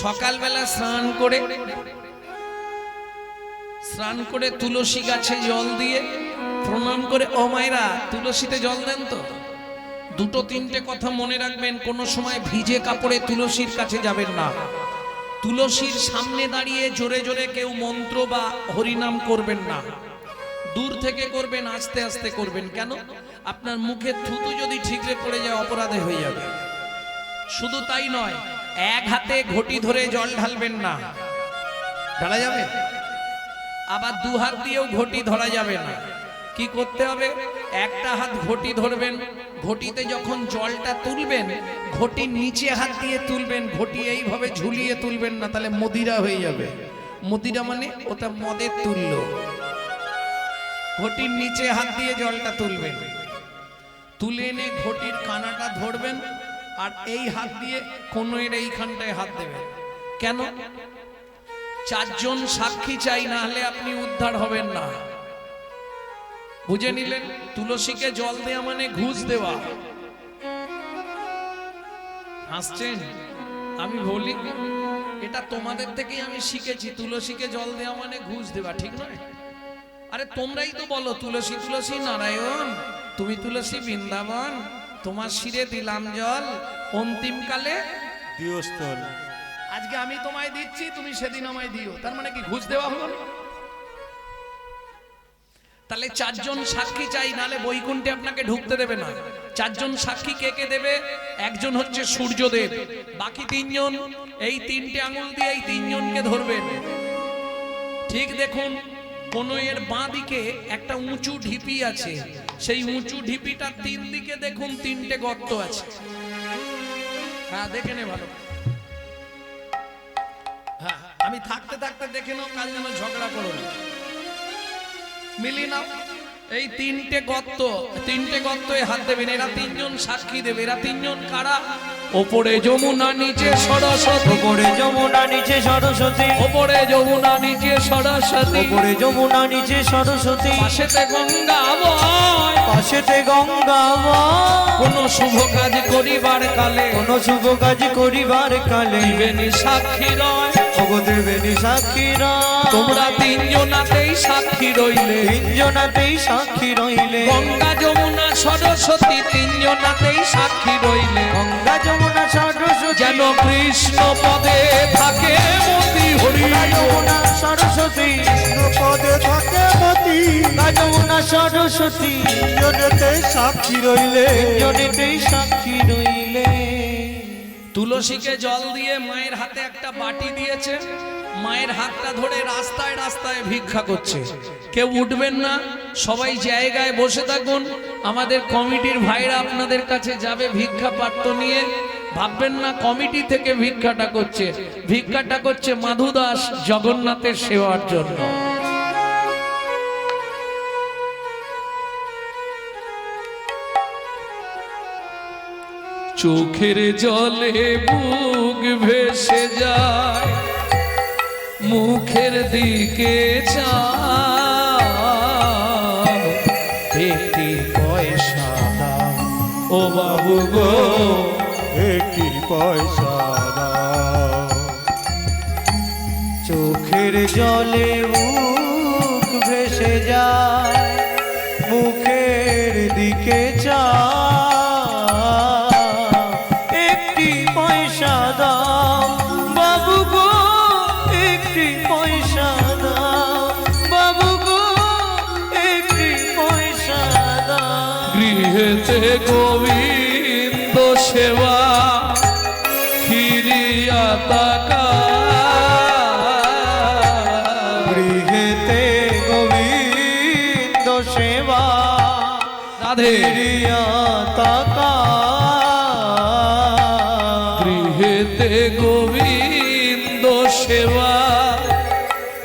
সকালবেলা স্নান করে তুলসী গাছে জল দিয়ে প্রণাম করে, ও মায়েরা তুলসীতে জল দেন তো। দুটো তিনটে কথা মনে রাখবেন, কোনো সময় ভিজে কাপড়ে তুলসীর কাছে যাবেন না। তুলসীর সামনে দাঁড়িয়ে জোরে জোরে কেউ মন্ত্র বা হরিনাম করবেন না, দূর থেকে করবেন, আস্তে আস্তে করবেন। কেন? আপনার মুখে থুতু যদি ঠিকরে পড়ে যায় অপরাধে হয়ে যাবে। শুধু তাই নয়, এক হাতে ঘটি ধরে জল ঢালবেন না, ঢালা যাবে? আবার দু হাত দিয়েও ঘটি ধরা যাবে না। কি করতে হবে? একটা হাত ঘটি ধরবেন, ঘটিতে যখন জলটা তুলবেন ঘটির নিচে হাত দিয়ে তুলবেন, ঘটি এইভাবে ঝুলিয়ে তুলবেন না, তাহলে মদিরা হয়ে যাবে। মদিরা মানে ওটা মদের তুল্য। ঘটির নিচে হাত দিয়ে জলটা তুলবেন, তুলে এনে ঘটির কানাটা ধরবেন, আর এই হাত দিয়ে কোণের এইখানটায় হাত দেবেন। কেন? চারজন সাক্ষী চাই, না হলে আপনি উদ্ধার হবেন না। বুঝে নিলেন? তুলসীকে জল দেওয়া মানে ঘুষ দেওয়া। হাসছেন? আমি বলি এটা তোমাদের থেকেই আমি শিখেছি। তুলসীকে জল দেওয়া মানে ঘুষ দেওয়া, ঠিক নয়? আরে তোমরাই তো বলো তুলসী তুলসী নারায়ণ, তুমি তুলসী বৃন্দাবন, তোমার শিরে দিলাম জল, অন্তিমকালে দিও স্থল। আজকে আমি তোমায় দিচ্ছি, তুমি সেদিন আমায় দিও, তার মানে কি ঘুষ দেওয়া হলো না? তাহলে চারজন সাক্ষী চাই, নালে বৈকুণ্ঠে আপনাকে ঢুকতে দেবে না। চারজন সাক্ষী কে কে দেবে? একজন হচ্ছে সূর্যদেব, বাকি তিনজন এই তিনটে আঙুল দিয়ে এই তিনজনকে ধরবেন। ঠিক দেখুন, কোণের বাঁ দিকে একটা উঁচু ঢিপি আছে, সেই উঁচু ঢিপিটার তিন দিকে দেখুন তিনটে গর্ত আছে। হ্যাঁ দেখে নে ভালো। হ্যাঁ আমি থাকতে থাকতে দেখে নাও, কাল যেন ঝগড়া করো না। মিলি নাও এই তিনটে গর্তে হাত দেবেন। এরা তিনজন সাক্ষী দেবে। এরা তিনজন কারা? ওপরে যমুনা নিচে সরস্বতী, ওপরে যমুনা নিচে সরস্বতী, ওপরে যমুনা নিচে সরস্বতী, ওপরে যমুনা নিচে সরস্বতী, পাশেতে গঙ্গা বয়, পাশেতে গঙ্গা বয়। কোন শুভ কাজ করিবার কালে, কোন শুভ কাজ করিবার কালে দিবেনি সাক্ষী রয়, ওগো দেবেনি সাক্ষী রয়। তোমরা তিনজনাতেই সাক্ষী রইলে, তিনজনাতেই সাক্ষী রইলে, গঙ্গা যমুনা সরস্বতী তিনজনাতেই সাক্ষী রইলে, গঙ্গা যমুনা সরস্বতী, যেন কৃষ্ণ পদে থাকে মতি হরি। গঙ্গা যমুনা সরস্বতী পদে থাকে মতি, গঙ্গা যমুনা সরস্বতী তিনজনেতেই সাক্ষী রইলে, তিনজনেতেই সাক্ষী রইলে। তুলসীকে জল দিয়ে মায়ের হাতে একটা বাটি দিয়েছে, মায়ের হাতটা ধরে রাস্তায় রাস্তায় ভিক্ষা করছে। কেউ উঠবেন না, সবাই জায়গায় বসে থাকুন। আমাদের কমিটির ভাইরা আপনাদের কাছে যাবে ভিক্ষা পাত্র নিয়ে। ভাববেন না কমিটি থেকে ভিক্ষাটা করছে, ভিক্ষাটা করছে মাধু দাস জগন্নাথের সেবার জন্য। চোখের জলে বুক ভেসে যায়, মুখের দিকে চাও, একটি পয়সা দাও ও বাবু গো, একটি পয়সা দাও। চোখের জলে মুখ ভেসে যায়, মুখের দিকে চাও, একটি পয়সা দাও বাবু গো, একটি পয়সা দাও বাবু গো, একটি পয়সা দাও। গৃহেতে গোবিন্দ সেবা ফিরিয়া তাকা, গৃহেতে গোবিন্দ সেবা রাধে ফিরিয়া তাকা, গৃহেতে গোবিন্দ সেবা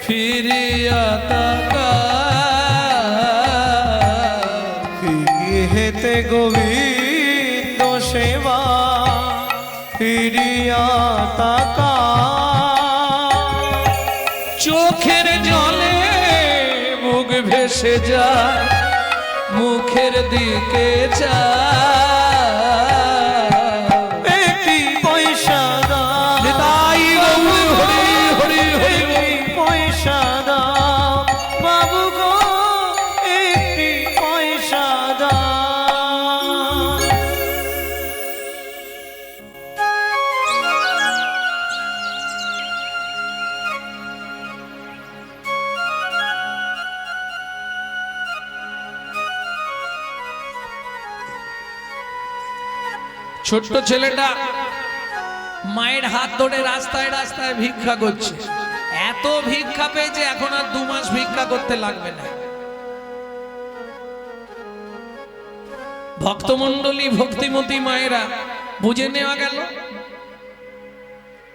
ফিরিয়া তাকা, গৃহেতে গোবিন্দ সেবা ফিরিয়া তাকা। চোখের জলে মুখ ভেসে যায়, মুখের দিকে চায়, একটি পয়সা দাও তাই গৌর ছোট্ট ছেলেটা মায়ের হাত ধরে রাস্তায় রাস্তায় ভিক্ষা করছে। এত ভিক্ষা পেয়েছে এখন আর 2 মাস ভিক্ষা করতে লাগবে না। ভক্তমণ্ডলী, ভক্তিমতী মায়েরা, বুঝে নেওয়া গেল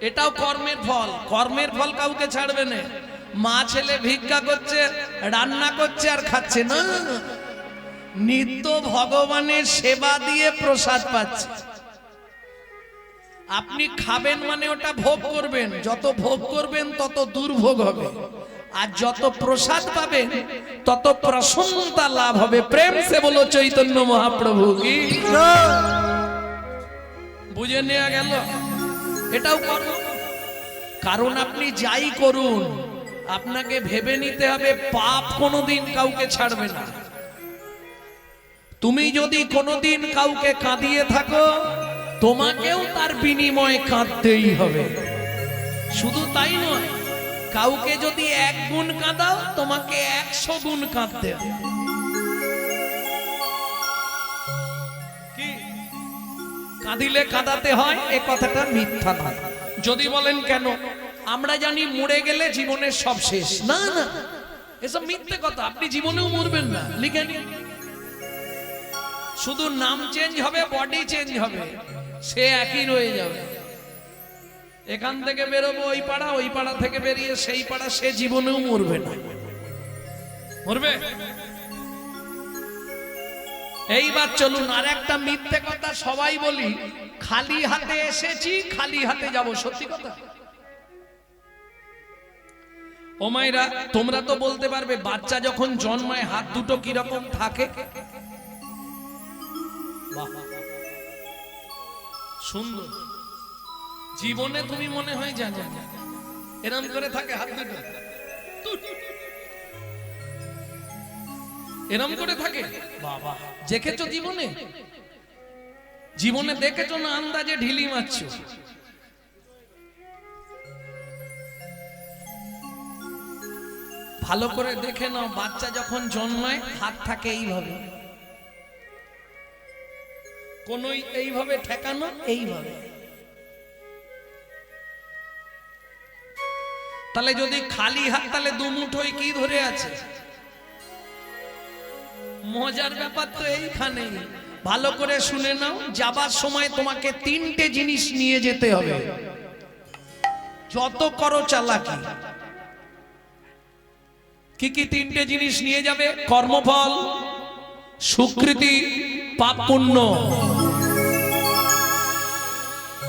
এটাও কর্মের ফল। কর্মের ফল কাউকে ছাড়বে না। মা ছেলে ভিক্ষা করছে, রান্না করছে আর খাচ্ছে না, নিত্য ভগবানের সেবা দিয়ে প্রসাদ পাচ্ছে। আপনি খাবেন মানে ওটা ভোগ করবেন, যত ভোগ করবেন তত দুর্ভোগ হবে, আর যত প্রসাদ পাবেন তত প্রসন্নতা লাভ হবে। প্রেম সে বলো চৈতন্য মহাপ্রভু কি। বুঝে নেওয়া গেল এটাও কর্ম। কারণ আপনি যাই করুন আপনাকে ভেবে নিতে হবে পাপ কোনোদিন কাউকে ছাড়বে না। তুমি যদি কোনোদিন কাউকে কাঁদিয়ে থাকো তোমাকেও তার বিনিময়ে কাঁদতেই হবে। শুধু তাই নয়, কাউকে যদি 1 গুণ কাঁদাও তোমাকে 100 গুণ কাঁদতে হবে। কি কাঁদিলে কাঁদাতে হয় এ কথাটা মিথ্যা না। যদি বলেন কেন, আমরা জানি মরে গেলে জীবনের সব শেষ। না না, এসব মিথ্যে কথা। আপনি জীবনেও মরবেন না, লিখে নিন। শুধু নাম চেঞ্জ হবে, বডি চেঞ্জ হবে, সে একই রয়ে যাবে। এখান থেকে বেরোবো ওই পাড়া, ওই পাড়া থেকে বেরিয়ে সেই পাড়া, সে জীবনেও মরবে না। মরবে? এইবার চলুন আর একটা মিথ্যে কথা সবাই বলি, খালি হাতে এসেছি খালি হাতে যাব। সত্যি কথা। ও মায়েরা, তোমরা তো বলতে পারবে বাচ্চা যখন জন্মায় হাত দুটো কিরকম থাকে? সুন্দর। জীবনে তুমি মনে হয় জানো এরম করে থাকে হাত দুটো, এরম করে থাকে। বাবা, দেখেছো জীবনে? জীবনে দেখেছো না আন্দাজে ঢিলি মারছো? ভালো করে দেখে নাও, বাচ্চা যখন জন্মায় হাত থাকে এইভাবে, কোন এইভাবে ঠেকানো, এইভাবে। তাহলে যদি খালি হাত, তাহলে 2 মুঠোই কি ধরে আছে? মজার ব্যাপার তো এইখানেই। ভালো করে শুনে নাও, যাবার সময় তোমাকে 3টে জিনিস নিয়ে যেতে হবে। যত করো চালাকি। কি কি 3টে জিনিস নিয়ে যাবে? কর্মফল, সুকৃতি, পাপ পুণ্য।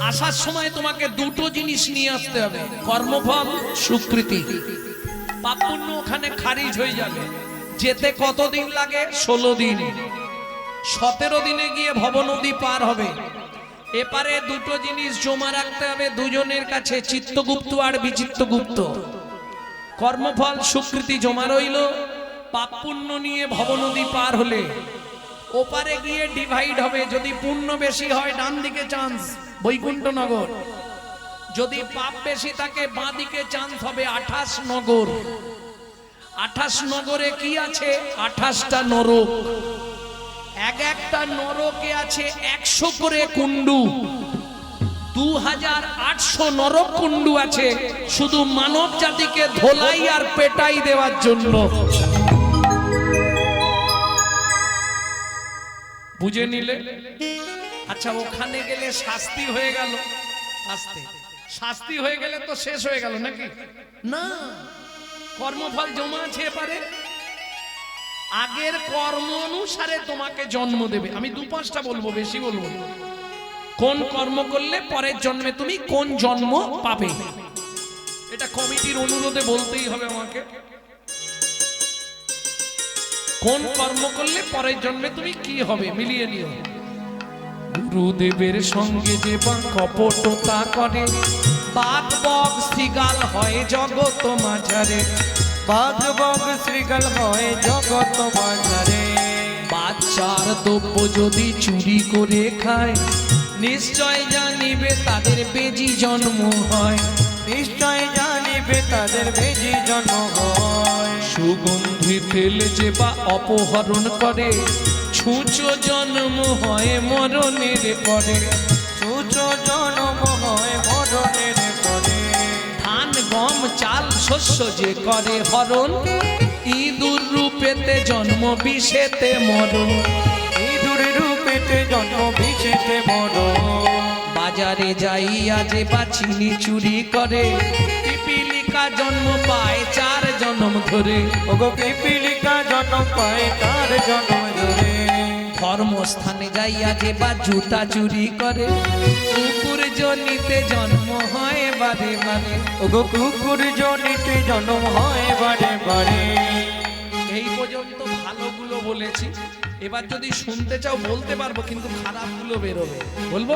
আসার সময় তোমাকে 2টো জিনিস নিয়ে আসতে হবে, কর্মফল, সুকৃতি। পাপ পুণ্য ওখানে খারিজ হয়ে যাবে। যেতে কতদিন লাগে? 16 দিন। 17 দিনে গিয়ে ভবনদী পার হবে। এপারে 2টো জিনিস জমা রাখতে হবে দুজনের কাছে, চিত্তগুপ্ত আর বিচিত্তগুপ্ত। কর্মফল সুকৃতি জমা রইল, পাপ পুণ্য নিয়ে ভবনদী পার হলে ওপারে গিয়ে ডিভাইড হবে। যদি পুণ্য বেশি হয় ডান দিকে চান্স, বৈকুণ্ঠনগর। যদি পাপ বেশি থাকে বাঁ দিকে চান্স হবে 28 নগর। 28 নগরে কি আছে? 28টা নরক। এক একটা নরকে আছে 100 করে কুণ্ডু। 2800 নরক কুণ্ডু আছে শুধু মানব জাতিকে ধোলাই আর পেটাই দেওয়ার জন্য। বুঝে নিলে? আচ্ছা, ওখানে গেলে শাস্তি হয়ে গেল, আস্তে শাস্তি হয়ে গেলে তো শেষ হয়ে গেল নাকি? না, কর্মফল জমা আছে এপারে। আগের কর্ম অনুসারে তোমাকে জন্ম দেবে। আমি 2-5টা বলবো, বেশি বলবো। কোন কর্ম করলে পরের জন্মে তুমি কোন জন্ম পাবে, এটা কমিটির অনুরোধে বলতেই হবে আমাকে। কোন কর্ম করলে পরের জন্মে তুমি কি হবে মিলিয়ে নিও। গুরুদেবের সঙ্গে যে বা কপটতা করে, বাদ বক শ্রীগাল হয় জগৎ মাঝারে। বাদ বক শ্রীগাল হয় জগৎ মাঝারে। বাচ্চার দ্রব্য যদি চুরি করে খায়, নিশ্চয় জানিবে তাদের বেজি জন্ম হয়। নিশ্চয় জানিবে তাদের বেজি জন্ম হয়। সুগন্ধি তেল যে বা অপহরণ করে, ছুঁচো জন্ম হয় মরণের পরে। দুটো জন্ম হয় মরণের পরে। ধান গম চাল শস্য যে করে হরণ, ইঁদুর রূপেতে জন্ম বিষেতে মরণ। ইঁদুর রূপেতে জন্ম বিষেতে মরণ। বাজারে যাইয়া যে বা চিনি চুরি করে, পিপিলিকা জন্ম পায় 4 জন্ম ধরে। ওগো পিপিলিকা জন্ম পায় তার জন্ম ধরে। ধর্মস্থানে যাইয়া যে বা জুতা চুরি করে, কুকুর জনিতে জন্ম হয় বারে বারে। ওগো কুকুর জনিতে জন্ম হয় বারে বারে। এই পর্যন্ত ভালোগুলো বলেছি, এবার যদি শুনতে চাও বলতে পারবো, কিন্তু খারাপগুলো বেরোবে। বলবো?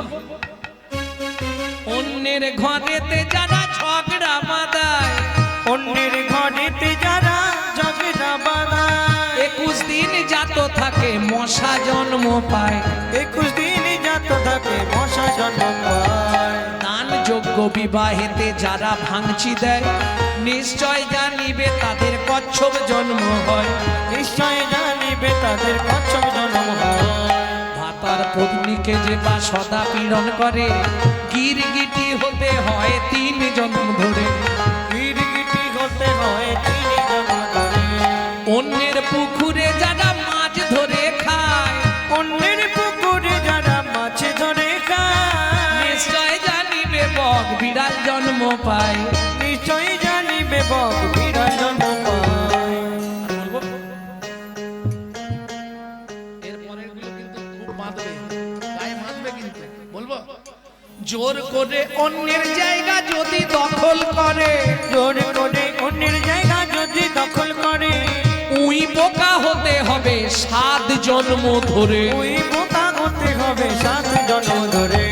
অন্যের ঘরেতে যারা ঝগড়া বাঁধায়, অন্যের ঘরেতে যারা ঝগড়া বাঁধায়, 21 দিন জাত থাকে মশা জন্ম পায়। 21 দিন জাত থাকে মশা জন্ম পায়। দান যোগ্য বিবাহেতে যারা ভাঙচি দেয়, নিশ্চয় জানিবে তাদের কচ্ছপ জন্ম হয়। নিশ্চয় জানিবে তাদের কচ্ছপ জন্ম হয়। ভাতার পত্নীকে যে বা সদা পীড়ন করে, গিরগিটি হতে হয় 3 জন্ম ধরে। গিরগিটি হতে হয় 3 জন্ম ধরে। অন্যের পুকুরে যারা মাছ ধরে খায়, অন্যের পুকুরে যারা মাছ ধরে খায়, নিশ্চয় জানিবে বক বিড়াল জন্ম পায়। নিশ্চয় জানিবে বক বিড়াল জন্ম পায়। জোর করে অন্যের জায়গা যদি দখল করে, জোর করে অন্যের জায়গা যদি দখল করে, উই বোকা হতে হবে 7 জন্ম ধরে। ওই বোকা হতে হবে 7 জন্ম ধরে।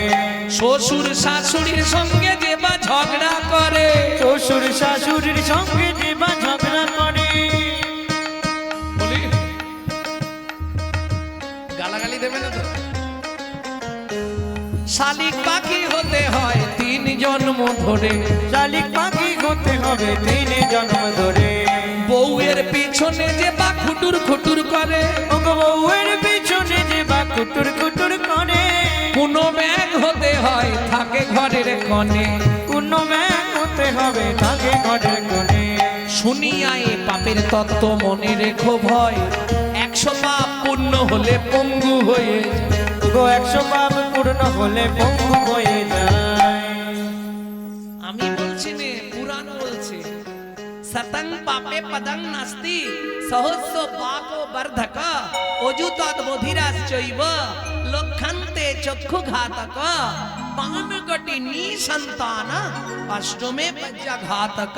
শ্বশুর শাশুড়ির সঙ্গে যে বা ঝগড়া করে, শ্বশুর শাশুড়ির সঙ্গে যে বা ঝগড়া করে, বলি গালাগালি দেবে না তো? শালিক পাখি হতে হয় 3 জন্ম ধরে। শালিক পাখি হতে হবে 3 জন্ম ধরে। বউয়ের পিছনে যে বা খুটুর খুটুর করে, ওগো বউয়ের পিছনে যে বা কুটুর কুটুর করে, কোন ব্যাগ হতে হয় থাকে ঘরের কোণে। কোন ব্যাগ হতে হবে থাকে ঘরের কোণে। শুনিয়া এ পাপের তত্ত্ব মনে রেখো ভয়, 100 পাপ পূর্ণ হলে পঙ্গু হয়ে যায়। ওগো 100 পাপ পূর্ণ হলে পঙ্গু হয়ে যায়। আমি বলছি নে, পুরাণ বলছে, সতং পাপে পদং নাস্তি সহস্র পাপো বর্ধক, অযুতদ বধিরাশ্চৈব লক্ষন্তে চক্ষু ঘাতক, পানগটি নিসন্তান অষ্টমে পজ্জঘাতক,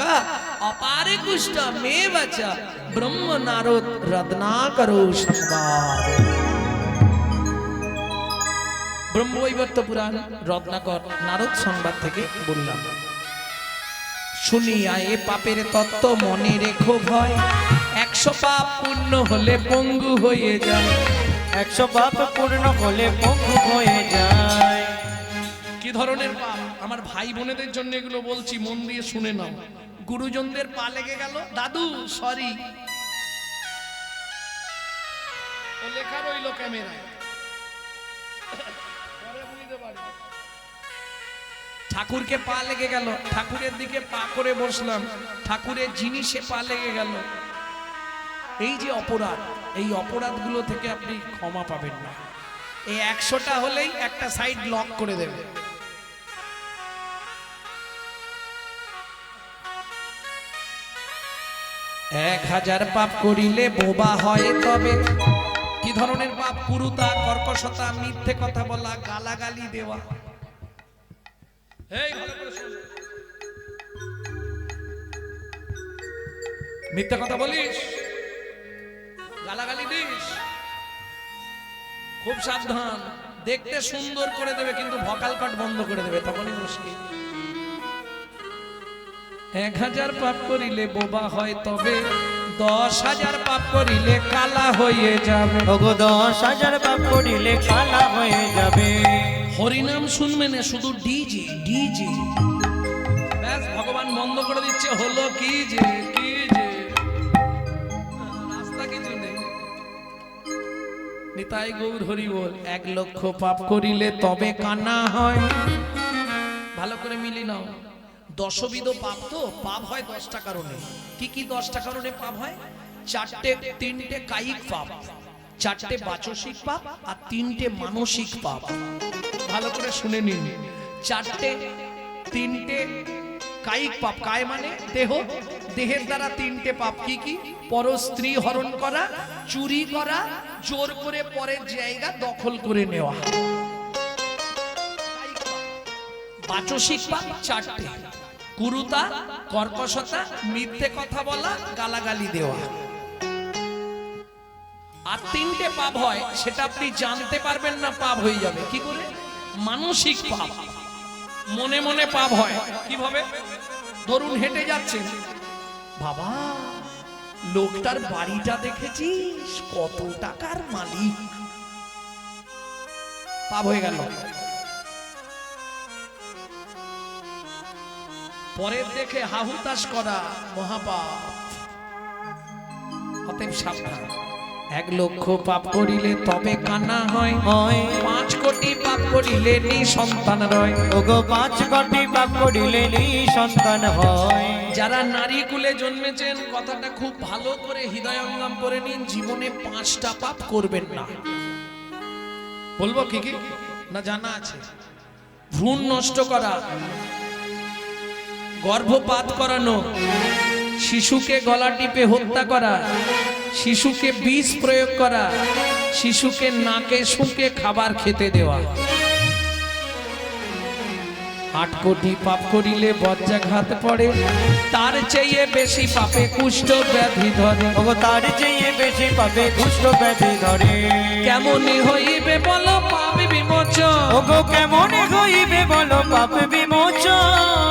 অপারে কুষ্ঠমেব চ ব্রহ্ম নারদ রত্নাকরো সংবাদ। ব্রহ্মবৈবর্ত পুরাণ রত্নাকর নারদ সংবাদ থেকে বললাম। শুনিয়া এ পাপের তত্ত্ব মনে রেখো ভয়, 100 পাপ পূর্ণ হলে পঙ্গু হয়ে যায়। 100 পাপ পূর্ণ হলে পঙ্গু হয়ে যায়। কি ধরনের পাপ? আমার ভাই বোনেদের জন্য এগুলো বলছি, মন দিয়ে শুনে নাও। গুরুজনদের পা লেগে গেল, দাদু সরি, ও লেখা রইল ক্যামেরায়, পরে বুঝতে পারবে। ঠাকুরকে পা লেগে গেল, ঠাকুরের দিকে পা করে বসলাম, ঠাকুরের জিনিসে পা লেগে গেল। এই যে অপরাধ, এই অপরাধগুলো থেকে আপনি ক্ষমা পাবেন না। এই 100টা হলেই একটা সাইড লক করে দেবে। এক 1000 পাপ করিলে বোবা হয় তবে। কি ধরনের পাপ? কুরুতা, কর্কশতা, মিথ্যে কথা বলা, গালাগালি দেওয়া। এই ভালো করে শোন, মিথ্যে কথা বলিস, গালাগালি দিস, খুব সাবধান। দেখতে সুন্দর করে দেবে কিন্তু ভকাল কট বন্ধ করে দেবে, তখনই মুশকিল। 1000 পাপ করিলে বোবা হয় তবে, 10,000 পাপ করিলে কালা হয়ে যাবে। ওগো 10,000 পাপ করিলে কালা হয়ে যাবে। হরিনাম শুনবে না, শুধু ডিজে ডিজে, ব্যাস ভগবান বন্ধ করে দিচ্ছে। হলো কি যে রাস্তা কিছু নেই। নিতাই গৌর হরি বল। 1 লক্ষ পাপ করিলে তবে কান্না হয়। ভালো করে মিলি নাও। দশবিধ পাপ, তো পাপ হয় 10টা কারণে। কি কি 10টা কারণে পাপ হয়? 3টে কায়িক পাপ, 4টে বাচসিক পাপ আর 3টে মানসিক পাপ। ভালো করে শুনে নিন। 3টে কায়িক পাপ, কায় মানে দেহ, দেহের দ্বারা 3টে পাপ। কি কি? পর স্ত্রী হরণ করা, চুরি করা, জোর করে পরের জায়গা দখল করে নেওয়া। বাচসিক পাপ 4টে: কুরুতা, কর্কশতা, মিথ্যে কথা বলা, গালাগালি দেওয়া। আর 3টে পাপ হয়, সেটা আপনি জানতে পারবেন না, পাপ হয়ে যাবে। কি করে? মানসিক পাপ, মনে মনে পাপ হয়। কিভাবে? ধরুন হেঁটে যাচ্ছেন, বাবা লোকটার বাড়িটা দেখেছিস, কত টাকার মালিক। পাপ হয়ে গেল। পরের দেখে হাহুতাশ করা মহাপাপ। অতএব সাবধান। 1 লক্ষ পাপ করিলে তবে কান্না হয়। 5 কোটি পাপ করিলে নিঃসন্তান রয়। ওগো 5 কোটি পাপ করিলে নিঃসন্তান হয়। যারা নারী কুলে জন্মেছেন, কথাটা খুব ভালো করে হৃদয়ঙ্গম করে নিন। জীবনে 5টা পাপ করবেন না। বলবো কি কি না জানা আছে? ভ্রূণ নষ্ট করা, গর্ভপাত করানো, শিশুকে গলা টিপে হত্যা করা, শিশুকে বিষ প্রয়োগ করা, শিশুকে নাকে শুঁকে খাবার খেতে দেওয়া। 8 কোটি পাপ করিলে বজ্রাঘাত পড়ে, তার চেয়ে বেশি পাপে কুষ্ঠ ব্যাধি ধরে। ওগো তার চেয়ে বেশি পাপে কুষ্ঠ ব্যাধি ধরে। কেমনই হইবে বলো পাপ বিমোচন। ওগো কেমনে হইবে বলো পাপ বিমোচন।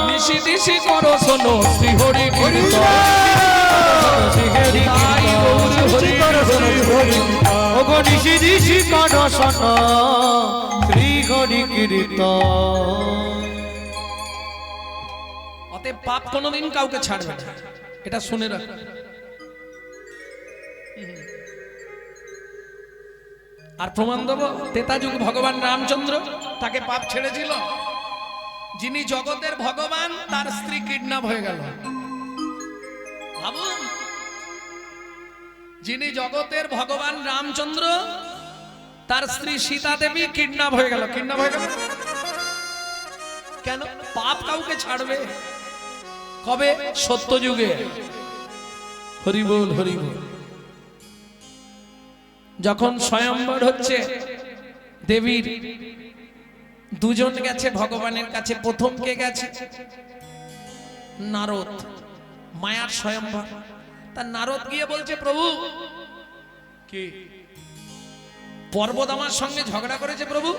নিশি দিশি করো শোনো শ্রী হরি কীর্তন। ওগো নিশি দিশি করো শোনো শ্রী হরি কীর্তন। অতএব পাপ কোনোদিন কাউকে ছাড়বে না, এটা শুনে রাখো। আর প্রমাণ দেব, ত্রেতাযুগ ভগবান রামচন্দ্র, তাকে পাপ ছেড়েছিল। যিনি জগতের ভগবান, তার স্ত্রী কিডন্যাপ হয়ে গেল। ভাবুন, যিনি জগতের ভগবান রামচন্দ্র, তার স্ত্রী সীতা দেবী কিডন্যাপ হয়ে গেল। কিডন্যাপ হয়ে গেল কেন? পাপ কাউকে ছাড়বে কবে? সত্যযুগে। হরি বল, হরি বল। যখন স্বয়ম্বর হচ্ছে, দেবীর দুজন গেছে ভগবানের কাছে। প্রথম কে গেছে? নারদ, মায়ার স্বয়ম্বর। তা নারদ গিয়ে বলছে, প্রভু কি পর্বত আমার সঙ্গে ঝগড়া করেছে, প্রভু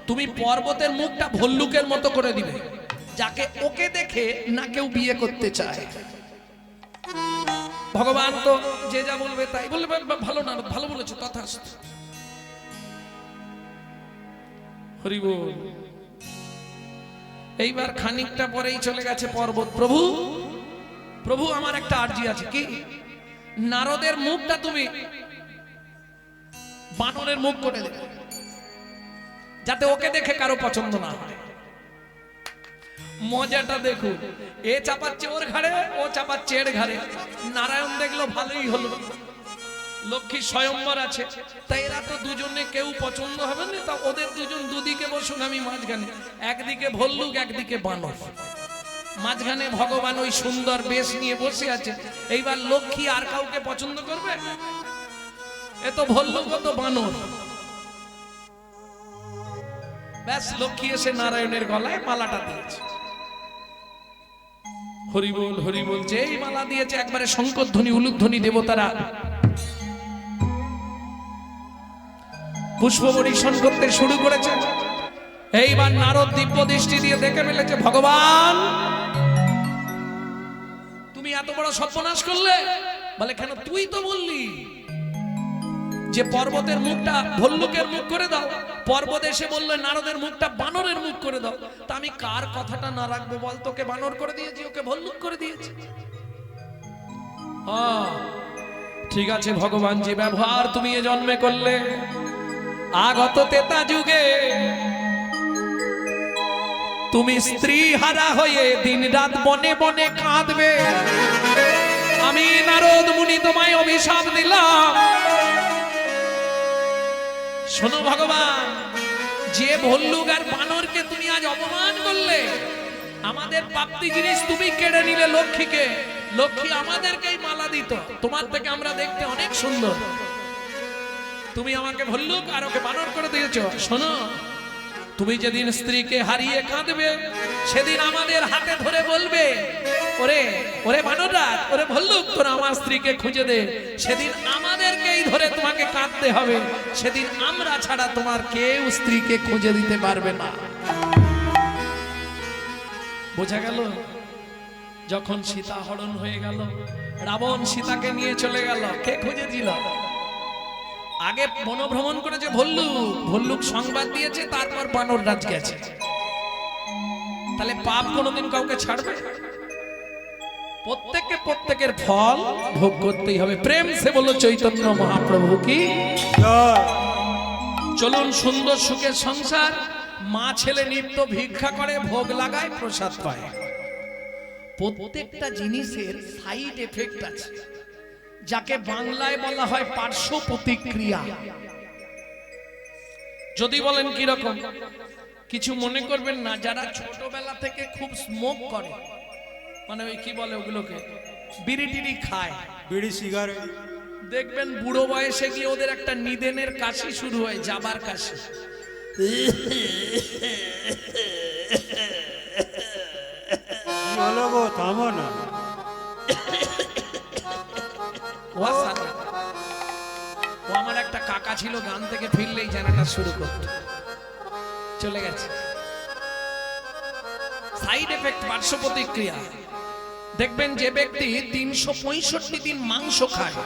তুমি পর্বতের মুখটা ভল্লুকের মতো করে দিবে, যাকে ওকে দেখে না কেউ বিয়ে করতে চায়। ভগবান তো যে যা বলবে তাই বলবে। ভালো নারদ, ভালো বলেছে, তথাস্তু। হরি বল। এইবার খানিকটা পরেই চলে গেছে পর্বত। প্রভু, প্রভু আমার একটা আর্জি আছে। কি? নারদের মুখটা তুমি বানরের মুখ করে দেবে, যাতে ওকে দেখে কারো পছন্দ না হয়। মজাটা দেখুন, এ চাপাচ্ছে ওর ঘাড়ে, ও চাপাচ্ছে এর ঘাড়ে। নারায়ণ দেখলো ভালোই হলো, লক্ষ্মী স্বয়ম্বর আছে, তাই এরা তো দুজনে কেউ পছন্দ হবে না। তা ওদের দুজন দুদিকে বসুন, আমি মাঝখানে। একদিকে ভল্লুক, একদিকে বানর। মাঝখানে ভগবান ওই সুন্দর বেশ নিয়ে বসে আছে। এইবার লক্ষ্মী আর কাউকে পছন্দ করবে? এ তো ভল্লুক, ও তো বানর। ব্যাস, লক্ষ্মী এসে নারায়ণের গলায় মালাটা দিয়েছে। হরি বল, হরি বল। যেই মালা দিয়েছে, একবারে শঙ্করধ্বনি, উলুধ্বনি, দেবতারা পুষ্প বর্ষণ করতে শুরু করেছে। এইবার নারদ দিব্য দৃষ্টি দিয়ে দেখে ফেলেছে, ভগবান তুমি এত বড় সর্বনাশ করলে। বলে, কেন? তুই তো বললি যে পর্বতের মুখটা ভল্লুকের মুখ করে দাও। পর্বত এসে বললো নারদের মুখটা বানরের মুখ করে দাও। তা আমি কার কথাটা না রাখবো বল? তোকে বানর করে দিয়েছি, ওকে ভল্লুক করে দিয়েছি। ঠিক আছে ভগবান, যে ব্যবহার তুমি এ জন্মে করলে আগত তেতা যুগে তুমি স্ত্রী হারা হয়ে দিন রাত বনে বনে কাঁদবে। আমি নারদ মুনি তোমায় অভিশাপ দিলাম। শোনো ভগবান, যে ভল্লুক আর বানরকে তুমি আজ অপমান করলে, আমাদের প্রাপ্তি জিনিস তুমি কেড়ে নিলে লক্ষ্মীকে। লক্ষ্মী আমাদেরকেই মালা দিত, তোমার থেকে আমরা দেখতে অনেক সুন্দর। তুমি আমাকে ভল্লুক আর ওকে বানর করে দিয়েছো। শোনো, তুমি যেদিন স্ত্রীকে হারিয়ে কাঁদবে, সেদিন আমাদের হাতে ধরে বলবে, ওরে ওরে বানররাজ, ওরে ভল্লুক, তোরা আমার স্ত্রীকে খুঁজে দে। সেদিন আমাদেরকেই ধরে তোমাকে কাঁদতে হবে। সেদিন আমরা ছাড়া তোমার কেউ স্ত্রীকে খুঁজে দিতে পারবে না। বোঝা গেল? যখন সীতা হরণ হয়ে গেল, রাবণ সীতাকে নিয়ে চলে গেল, কে খুঁজেছিল? আগে বনভ্রমণ করেছে ভল্লুক, ভল্লুক সংবাদ দিয়েছে, তারপর বানররাজ গেছে। তাহলে পাপ কোনোদিন কাউকে ছাড়বে? প্রত্যেককে প্রত্যেকের ফল ভোগ করতেই হবে। প্রেম সে বলো চৈতন্য মহাপ্রভু কি। চলুন, সুন্দর সুখের সংসার। মা ছেলে নিত্য ভিক্ষা করে, ভোগ লাগায়, প্রসাদ পায়। প্রত্যেকটা জিনিসের সাইড এফেক্ট আছে, যাকে বাংলায় বলা হয় পার্শ্ব প্রতিক্রিয়া। যদি বলেন কি রকম, কিছু মনে করবেন না। যারা ছোটবেলা থেকে খুব স্মোক করে, মানে ওই কি বলে ওগুলোকে, বিড়ি টিড়ি খায়, বিড়ি সিগারেট, দেখবেন বুড়ো বয়সে গিয়ে ওদের একটা নিদেনের কাশি শুরু হয়, যাবার কাশি। হলো গো, থামো না। ও আমার একটা কাকা ছিল, গান থেকে ফিরলেই জানাটা শুরু করত। চলে গেছে। সাইড এফেক্ট, পার্শ্ব প্রতিক্রিয়া। দেখবেন যে ব্যক্তি 365 দিন মাংস খায়,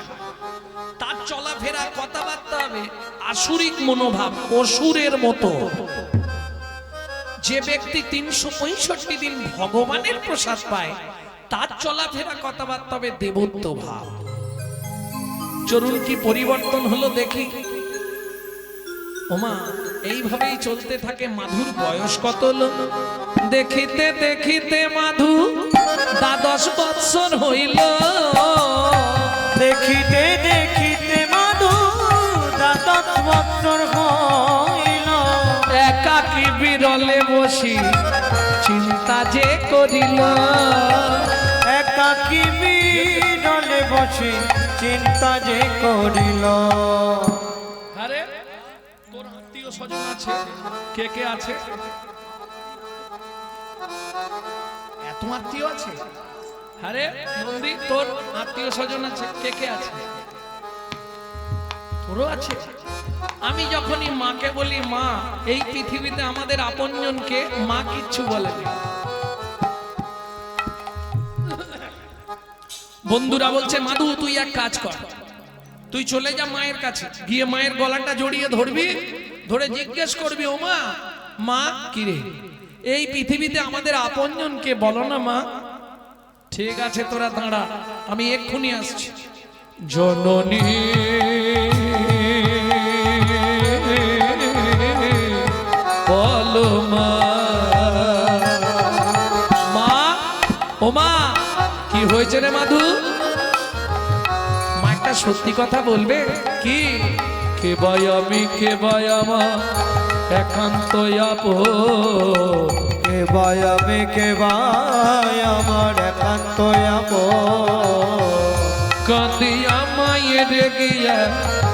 তার চলাফেরা কথাবার্তা হবে আসুরিক মনোভাব, অসুরের মতো। যে ব্যক্তি 365 দিন ভগবানের প্রসাদ পায়, তার চলাফেরা কথাবার্তা হবে দেবত্ব ভাব। চরুন কি পরিবর্তন হলো দেখি। ওমা, এইভাবেই চলতে থাকে। মাধুর বয়স কত হলো? দেখিতে দেখিতে মাধু 10 বৎসর হইল। দেখিতে দেখিতে মাধু 10 বৎসর হইল। একাকী বিরলে বসি চিন্তা যে করিল। একাকী বিরলে বসি চিন্তা যে করিল। আরে তোর আত্মীয় স্বজন আছে, কে কে আছে? এত আত্মীয় আছে? আরে নন্দী, তোর আত্মীয় স্বজন আছে, কে কে আছে? তোরও আছে। আমি যখনই মাকে বলি, মা এই পৃথিবীতে আমাদের আপনজনকে, মা কিচ্ছু বলে না। বন্ধুরা বলছে, মাধু তুই এক কাজ কর, তুই চলে যা মায়ের কাছে, গিয়ে মায়ের গলাটা জড়িয়ে ধরবি, ধরে জিজ্ঞেস করবি, ও মা, মা কিরে এই পৃথিবীতে আমাদের আপনজনকে বলো না মা। ঠিক আছে তোরা দাঁড়া, আমি এক্ষুনি আসছি। জননী বলো মা। মা, ও মা, কি হয়েছে রে মাধু? মা একটা সত্যি কথা বলবে কি? কে ভাই আমি, কে ভাই আমার একান্ত আপন। কে ভাই আমি, কে ভাই আমার একান্ত আপন। কাঁদিয়া মায়ের গিয়া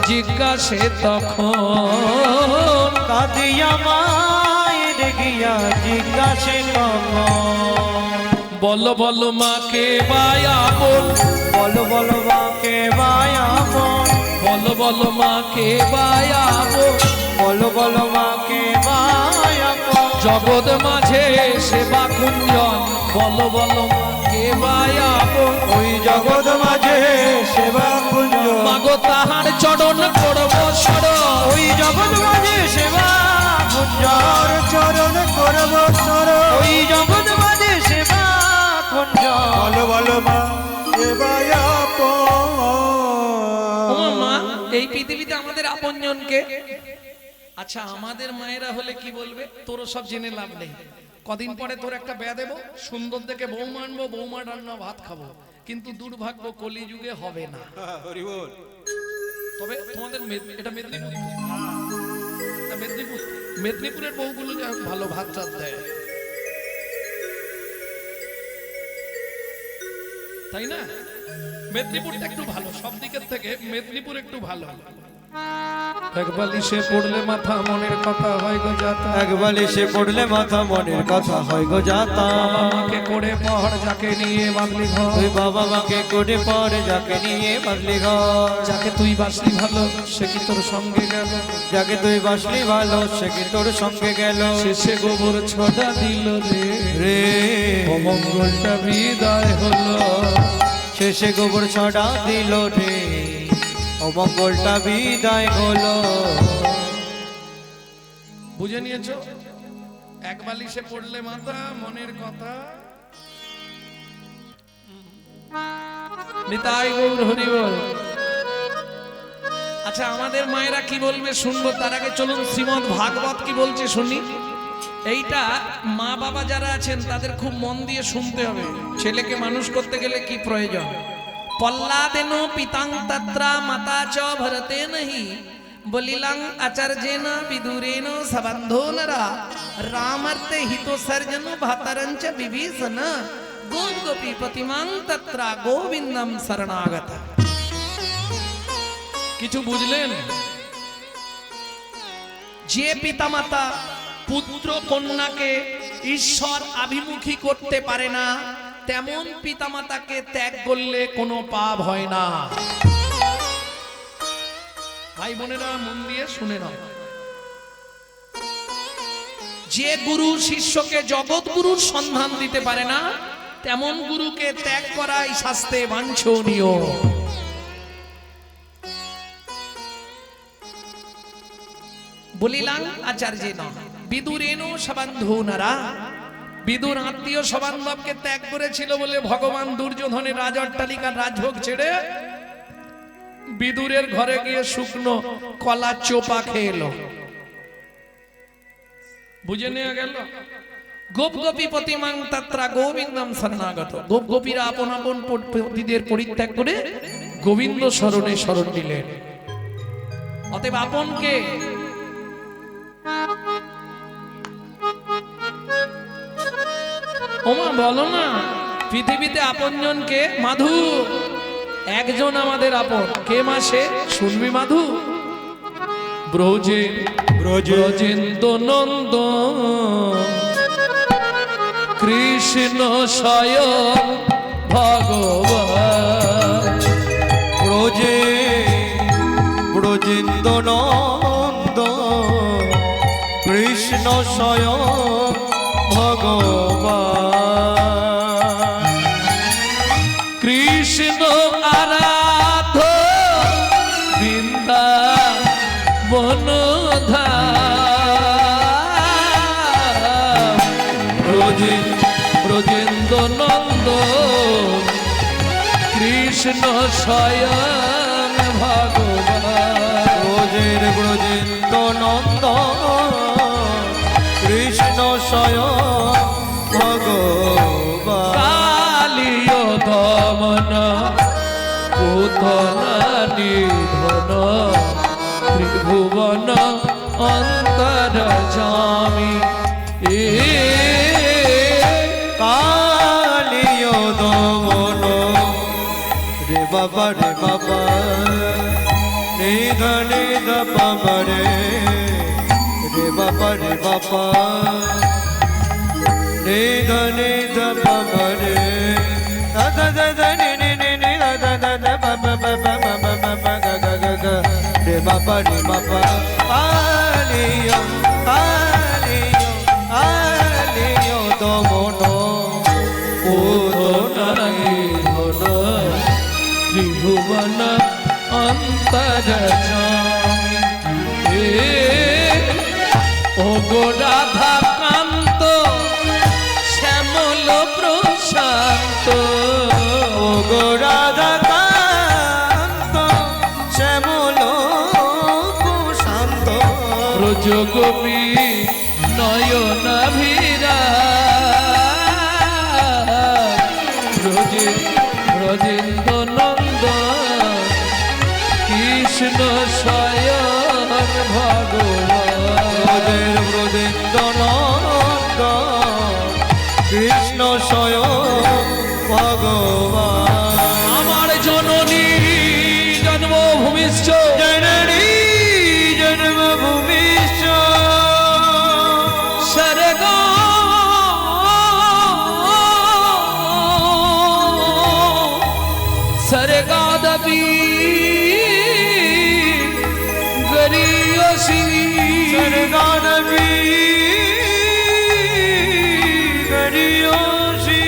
জিজ্ঞাসে তখন। কাঁদিয়া মায়ের গিয়া জিজ্ঞাসে তখন। বলো বলো মা কে ভাই আপন। বলো বলো মা কে ভাই আপন। বলো বলো মা কে ভাই আপন। বলো বলো মা কে ভাই আপন। জগৎ মাঝে সেবা কুঞ্জন। বলো বলো মা কে ভাই আপন। ওই জগৎ মাঝে সেবা কুঞ্জ। মাগো তাহার চরণ করব শরণ। ওই জগৎ মাঝে সেবা কুঞ্জ। চরণ করব শরণ। ওই জগৎ মাঝে সেবা কুঞ্জ। বলো বলো মা কে ভাই আপন। ও মা, এই পৃথিবীতে আমাদের আপনজনকে আচ্ছা আমাদের মায়েরা হলে কি বলবে, তোরও সব জেনে লাভ নেই, কদিন পরে তোর একটা বেয়া দেবো, সুন্দর দেখে বৌমা আনবো, বৌমা রান্না ভাত খাবো, কিন্তু দুর্ভাগ্য কলিযুগে হবে না। হরি বল। তবে তোমাদের এটা মেদিনীপুর, মেদিনীপুরের বউগুলো যা ভালো ভাত চাত দেয়, তাই না? মেদিনীপুরটা একটু ভালো, সব দিকের থেকে মেদিনীপুর একটু ভালো। এক বালিশে পড়লে মাথা মনের কথা হয় গো যাতা, এক বালিশে পড়লে মাথা মনের কথা হয় গো যাতা। বাবা মাকে করে পড় যাকে নিয়ে বাগলি ঘর, তুই বাবা মাকে করে পড়ে যাকে নিয়ে বাগলি ঘর। যাকে তুই বাসলি ভালো সে কি তোর সঙ্গে গেল, যাকে তুই বাসলি ভালো সে কি তোর সঙ্গে গেল। শেষে গোবর ছড়া দিল রে রে অমঙ্গলটা বিদায় হলো, শেষে গোবর ছড়া দিল রে অমঙ্গলটা বিদায় হলো। বুঝে নিয়েছো? এক বালিশে পড়লে মাথা মনের কথা। নিতাই গৌর হরি বল। আচ্ছা আমাদের মায়েরা কি বলবে শুনবো, তার আগে চলুন শ্রীমদ্ ভাগবত কি বলছে শুনি। এইটা মা বাবা যারা আছেন তাদের খুব মন দিয়ে শুনতে হবে। ছেলেকে মানুষ করতে গেলে কি প্রয়োজন? পল্লাদেনো পিতাং তত্রা মাতা চ ভরতে নহি, বলিলাং আচার্যেন বিদুরেন সবন্ধো নরা, রামার্তে হিতো সর্জন ভাতরঞ্চ বিভীষণ, গোপ গোপী প্রতিমাং তত্রা গোবিন্দম শরণাগত। কিছু বুঝলেন? যে পিতামাতা পুত্র কন্যাকে ঈশ্বর আভিমুখী করতে পারে না, তেমন পিতামাতাকে ত্যাগ করলে কোনো পাপ হয় না। ভাই বোনেরা মন দিয়ে শুনে নাও। যে গুরু শিষ্যকে জগৎ গুরুর সন্ধান দিতে পারে না, তেমন গুরুকে ত্যাগ করাই শাস্ত্রে বাঞ্ছনীয়। বলিলাম আচার্যেন বিদুরেন সবন্ধো নরা, বিদুর আত্মীয় সবান্ধবকে ত্যাগ করেছিল বলে ভগবান দুর্যোধনের রাজঅট্টালিকার রাজভোগ ছেড়ে বিদুরের ঘরে গিয়ে শুকনো কলা চোপা খেয়ে এলো। বুঝে নেওয়া গেল? গোপ গোপী প্রতিমাং তত্রা গোবিন্দম শরণাগত। গোপ গোপীরা আপন আপন পতিদের পরিত্যাগ করে গোবিন্দ শরণে শরণ নিলেন। অতএব আপনকে ওমা বলো না, পৃথিবীতে আপনজনকে মাধু একজন আমাদের আপন কে মাসে শুনবি মাধু? ব্রজেন্দ্র নন্দ কৃষ্ণ স্বয়ং ভগবান। ব্রজেন্দ্র নন্দ কৃষ্ণ স্বয়ং ভগবান। কৃষ্ণ আরাধ বৃন্দাবন ধাম, ব্রজেন্দ্র নন্দ কৃষ্ণ স্বয়ং ভগবান। ব্রজেন্দ্র নন্দ কৃষ্ণ স্বয়ং ভগবান। কালিয় দমন পুতনা নিধন ত্রিভুবন অন্তর্যামী। কালিয় দমন রে বাবা রে বাবা নিধ নিধ বাবা রে বাবা রে বাবা নিধ নিধ বাবা রে দাদা দাদা নি নি নি নি দাদা দাদা বাবা বাবা বাবা বাবা গা গা গা গা রে বাবা কালিয় কালিয় কালিয় দমন ত্রিভুবন অন্তর্যামী। ও গো রাধা কান্ত শ্যামল প্রশান্ত, ও গো রাধা কান্ত শ্যামল প্রশান্ত। ব্রজ ব্রজেন্দ্র নন্দ কৃষ্ণ স্বয়ং ভগবান ব্রজেন্দ্র নন্দ কৃষ্ণ স্বয়ং ভগবান আমার জননী জন্মভূমিশ্চ জননী জন্মভূমিশ্চ স্বর্গ স্বর্গাদপি গরীয়সী স্বর্গাদপি গরীয়সী।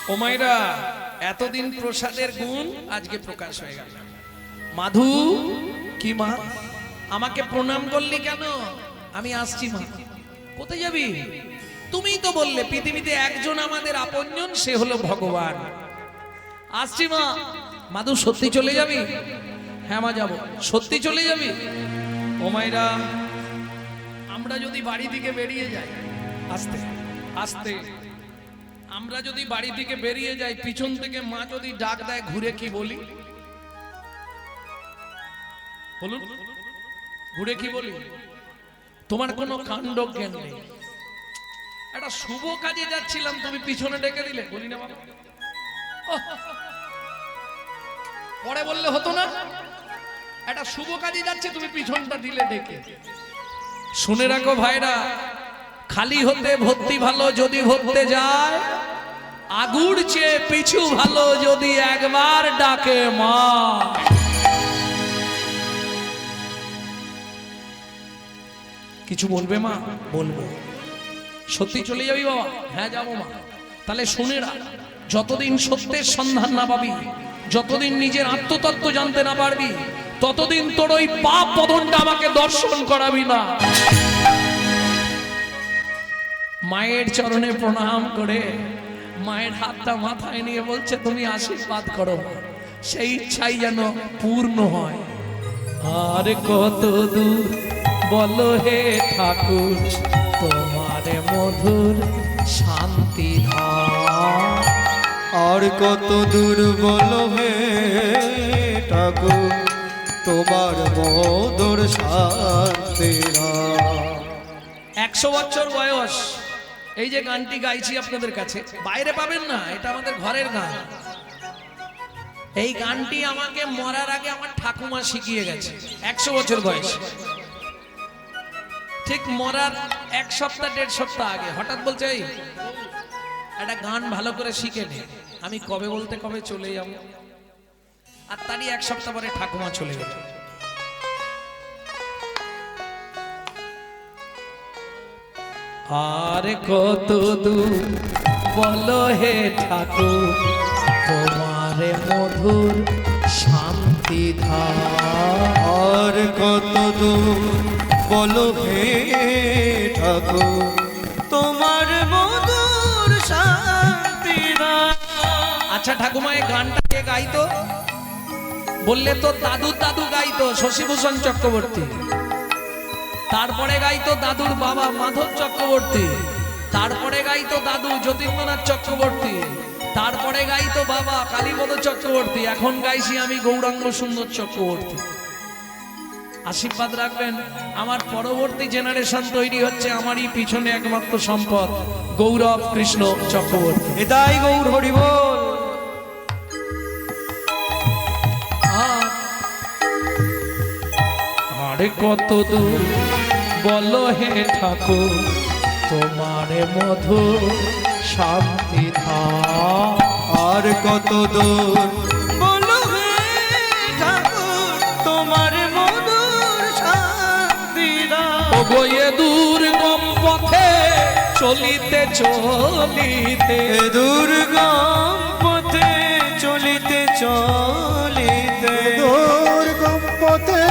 ও মায়েরা, এতদিন প্রসাদের গুণ আজকে প্রকাশ হয়ে গেল। মাধু, কি মা আমাকে প্রণাম করলি কেন? আমি আসছি মা। কোথায় যাবি? তুমিই তো বললে পৃথিবীতে একজন আমাদের আপনজন, সে হলো ভগবান। আসছি মা। মাধু, সত্যি চলে যাবি? হ্যাঁ মা, যাবো। সত্যি চলে যাবি? ও মায়েরা, আমরা যদি বাড়ি থেকে বেরিয়ে যাই, আস্তে আস্তে, আমরা যদি বাড়ি থেকে বেরিয়ে যাই, পিছন থেকে মা যদি ডাক দেয়, ঘুরে কি বলি? বলুন, ঘুরে কি বলি? তোমার কোনো কাণ্ড জ্ঞান নেই। একটা শুভ কাজে যাচ্ছিলাম, তুমি পিছনে ডেকে দিলে, বলি না বাবা? ওহ, পরে বললে হতো না? একটা শুভ কাজে যাচ্ছে, তুমি পিছনটা দিলে ডেকে। শুনে রাখো ভাইরা, খালি হতে ভর্তি ভালো যদি ভরতে যায়, আগুর চেয়ে পিছু ভালো যদি একবার ডাকে মা। কিছু বলবে মা? বলবো। সত্যি চলে যাবি বাবা? হ্যাঁ যাবো মা। তাহলে শুনে রাখ, যতদিন সত্যের সন্ধান না পাবি, যতদিন নিজের আত্মতত্ত্ব জানতে না পারবি, ততদিন তোর ওই পাপ পদনটা আমাকে দর্শন করাবি না। মায়ের চরণে প্রণাম করে মায়ের হাতটা মাথায় নিয়ে বলছে, তুমি আশীর্বাদ করো, সেই ইচ্ছাই যেন পূর্ণ হয়। আর কত দূর বলো হে ঠাকুর, তোমার মধুর শান্তি ধাম। আর কত দূর বলো হে ঠাকুর, তোমার মধুর শান্তি ধাম। 100 বছর বয়স, এই যে গানটি গাইছি আপনাদের কাছে, বাইরে পাবেন না, এটা আমাদের ঘরের গান। এই গানটি আমাকে মরার আগে আমার ঠাকুমা শিখিয়ে গেছে। 100 বছর বয়স, ঠিক মরার 1 সপ্তাহ 1.5 সপ্তাহ আগে হঠাৎ বলছে, এই একটা গান ভালো করে শিখে নে। আমি কবে বলতে কবে চলে যাব, আর তারই 1 সপ্তাহ পরে ঠাকুমা চলে গেল। আর কত দূর বলো হে ঠাকুর, তোমার মধুর শান্তি ধাম। আর কত দূর বলো হে ঠাকুর, তোমার মধুর শান্তি ধাম। আচ্ছা ঠাকুমা, এই গানটা কে গাইতো? বললে তো দাদু দাদু গাইতো শশীভূষণ চক্রবর্তী, তারপরে গাইতো দাদুর বাবা মাধব চক্রবর্তী, তারপরে গাইতো দাদু যতীন্দ্রনাথ চক্রবর্তী, তারপরে গাইতো বাবা কালীপদ চক্রবর্তী, এখন গাইছি আমি গৌরাঙ্গ সুন্দর চক্রবর্তী। আশীর্বাদ রাখবেন, আমার পরবর্তী জেনারেশন তৈরি হচ্ছে, আমারই পিছনে একমাত্র সম্পদ গৌরব কৃষ্ণ চক্রবর্তী। এটাই গৌর হরি বল। আর কত দূর বলো হে ঠাকুর, তোমার মধুর শান্তি ধাম। আর কত দূর বলো হে ঠাকুর, তোমার মধুর শান্তি ধাম। ও গয়ে দুর্গম পথে চলিতে চলিতে, দুর্গম পথে চলিতে চলিতে, দুর্গম পথে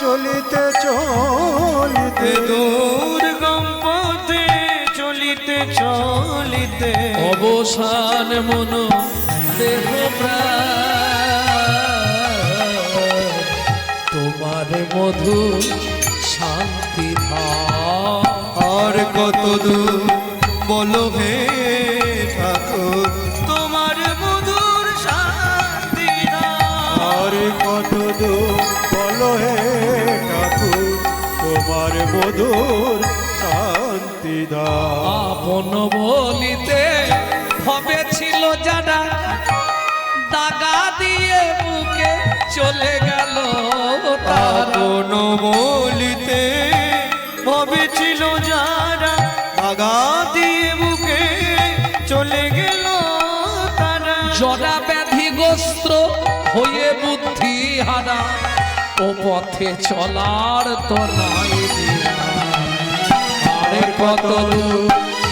চলিতে চলিতে, দুর্গম পথে চলিতে চলিতে, অবসান মন দেহ প্রাণ, তোমার মধুর শান্তি ধাম। আর কত দূর বলো হে ঠাকুর তোমার মধুর শান্তি আর কত দূর বলো হে ঠাকুর তোমার মধুর শান্তি আপন বলিতে হবে ছিল যারা দাগা দিয়ে বুকে চলে গেল আপন বলিতে ভবেছিল যারা দাগা দিয়ে বুকে চলে গেল তারা জরা ব্যাধিগ্রস্ত হয়ে বুদ্ধি হারা ও পথে চলার তো নাই আরে কত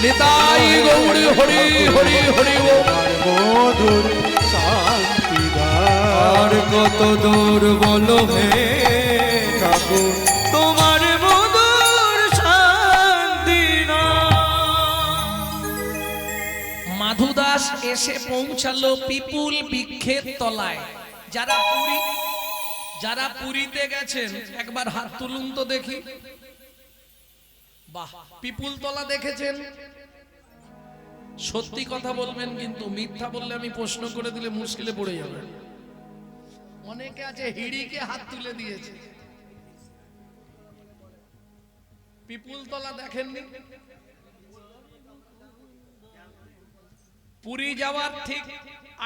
নিতাই গৌরী হরি হরি হরি ও মধুর শান্তি আর কত দূর বলো হে ঠাকুর তোমার মধুর শান্তি মাধু দাস এসে পৌঁছালো পিপুল বৃক্ষের তলায়। যারা পুরীতে গেছেন একবার হাত তুলুন তো দেখি। বাহ, পিপুল তলা দেখেছেন? সত্যি কথা বলবেন, কিন্তু মিথ্যা বললে আমি প্রশ্ন করে দিলে মুশকিলে পড়ে যাবে। অনেকে আছে হিড়িকে হাত তুলে দিয়েছে। পিপুল তলা দেখেননি? পুরী যাওয়ার ঠিক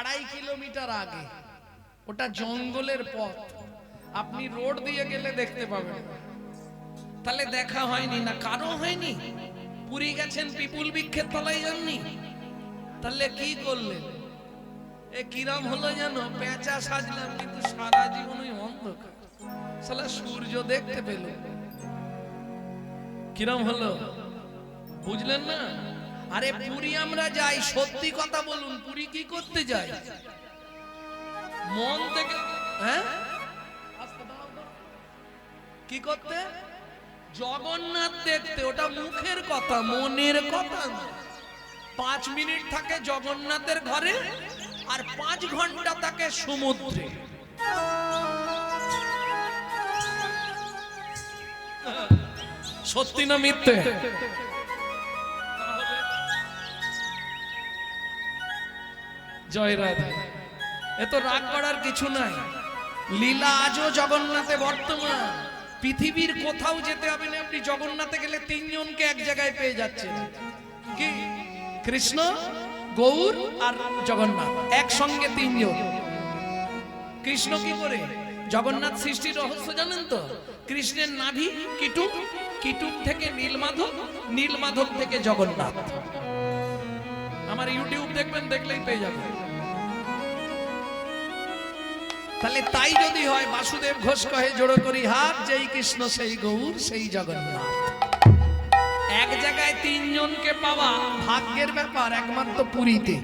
2.5 কিলোমিটার আগে, ওটা জঙ্গলের পথ। আপনি রোড দিয়ে গেলে দেখতে পাবেন। তাহলে দেখা হয়নি না? কারো হয়নি? পুরী গেছেন, পিপুল বৃক্ষের তলায় যাননি? তাহলে কি করলেন? এ কিরম হলো জানো? পেঁচা সাজলাম কিন্তু সারা জীবনই অন্ধকার। শালা সূর্য দেখতে পেল। কিরম হলো বুঝলেন না? আরে পুরী আমরা যাই, সত্যি কথা বলুন, পুরী কি করতে যাই? মন থেকে, হ্যাঁ, কি করতে? জগন্নাথ দেখতে। ওটা মুখের কথা, মনের কথা না। 5 মিনিট থাকে জগন্নাথের ঘরে, আর 5 ঘন্টা থাকে সমুদ্রে। সত্যি না মিথ্যে? জয় রাধা। এত রাগ করার কিছু নাই। লীলা আজও জগন্নাথে বর্তমান। পৃথিবীর কোথাও যেতে হবে না, আপনি জগন্নাথে গেলে 3 জনকে এক জায়গায় পেয়ে যাচ্ছেন। কি? কৃষ্ণ, গৌর আর জগন্নাথ একসঙ্গে 3 জন। কৃষ্ণ কি করে? জগন্নাথ সৃষ্টির রহস্য জানেন তো? কৃষ্ণের নাভি কিটুক, কিটুক থেকে নীলমাধব, নীলমাধব থেকে জগন্নাথ। আমার ইউটিউব দেখবেন, দেখলেই পেয়ে যাবেন। তাহলে তাই যদি হয়, বাসুদেব ঘোষ কহে জোড়ো করি হাত, যেই কৃষ্ণ সেই গৌর সেই জগন্নাথ। এক জায়গায় 3 জনকে পাওয়া ভাগ্যের ব্যাপার, একমাত্র পুরীতে।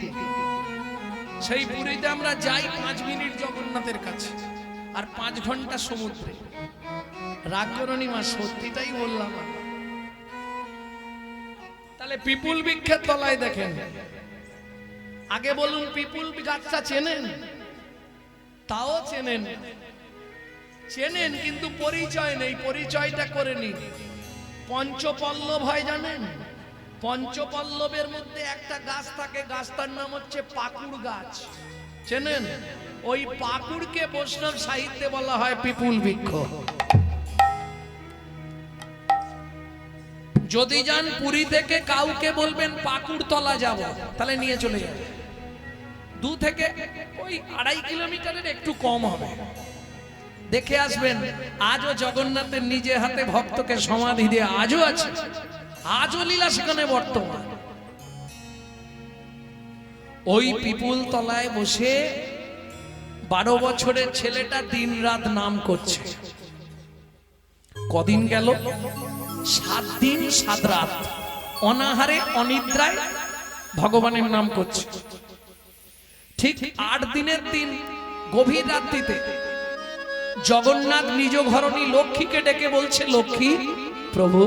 সেই পুরীতে আমরা যাই 5 মিনিট জগন্নাথের কাছে, আর 5 ঘন্টা সমুদ্রে। রাগ করনি মা, সত্যিটাই বললাম। তাহলে পিপুল বৃক্ষের তলায় দেখেন। আগে বলুন, পিপুল গাছটা চেনেন? তাও চেনেন, চেনেন কিন্তু পরিচয় নেই। পরিচয়টা করে নিন। পঞ্চপল্লব হয় জানেন? পঞ্চপল্লবের মধ্যে একটা গাছ থাকে, গাছটার নাম হচ্ছে পাকুড় গাছ। চেনেন? ওই পাকুড়কে বৈষ্ণব সাহিত্যে বলা হয় পিপুল বৃক্ষ। যদি যান পুরী থেকে, কাউকে বলবেন পাকুড় তলা যাব, তাহলে নিয়ে চলে যাবে। 2 থেকে ওই 2.5 কিলোমিটারের একটু কম হবে। দেখে আসবেন। আজও জগন্নাথের নিজে হাতে ভক্তকে সমাধি দিয়ে আজও আছে, আজও লীলা সেখানে বর্তমান। ওই পিপুল তলায় বসে 12 বছরের ছেলেটা দিনরাত নাম করছে। কদিন গেল? 7 দিন 7 রাত অনাহারে অনিদ্রায় ভগবানের নাম করছে। ঠিক 8 দিনের দিন গভীর রাত্রিতে জগন্নাথ নিজ ঘরণী লক্ষ্মীকে ডেকে বলছে, লক্ষ্মী, প্রভু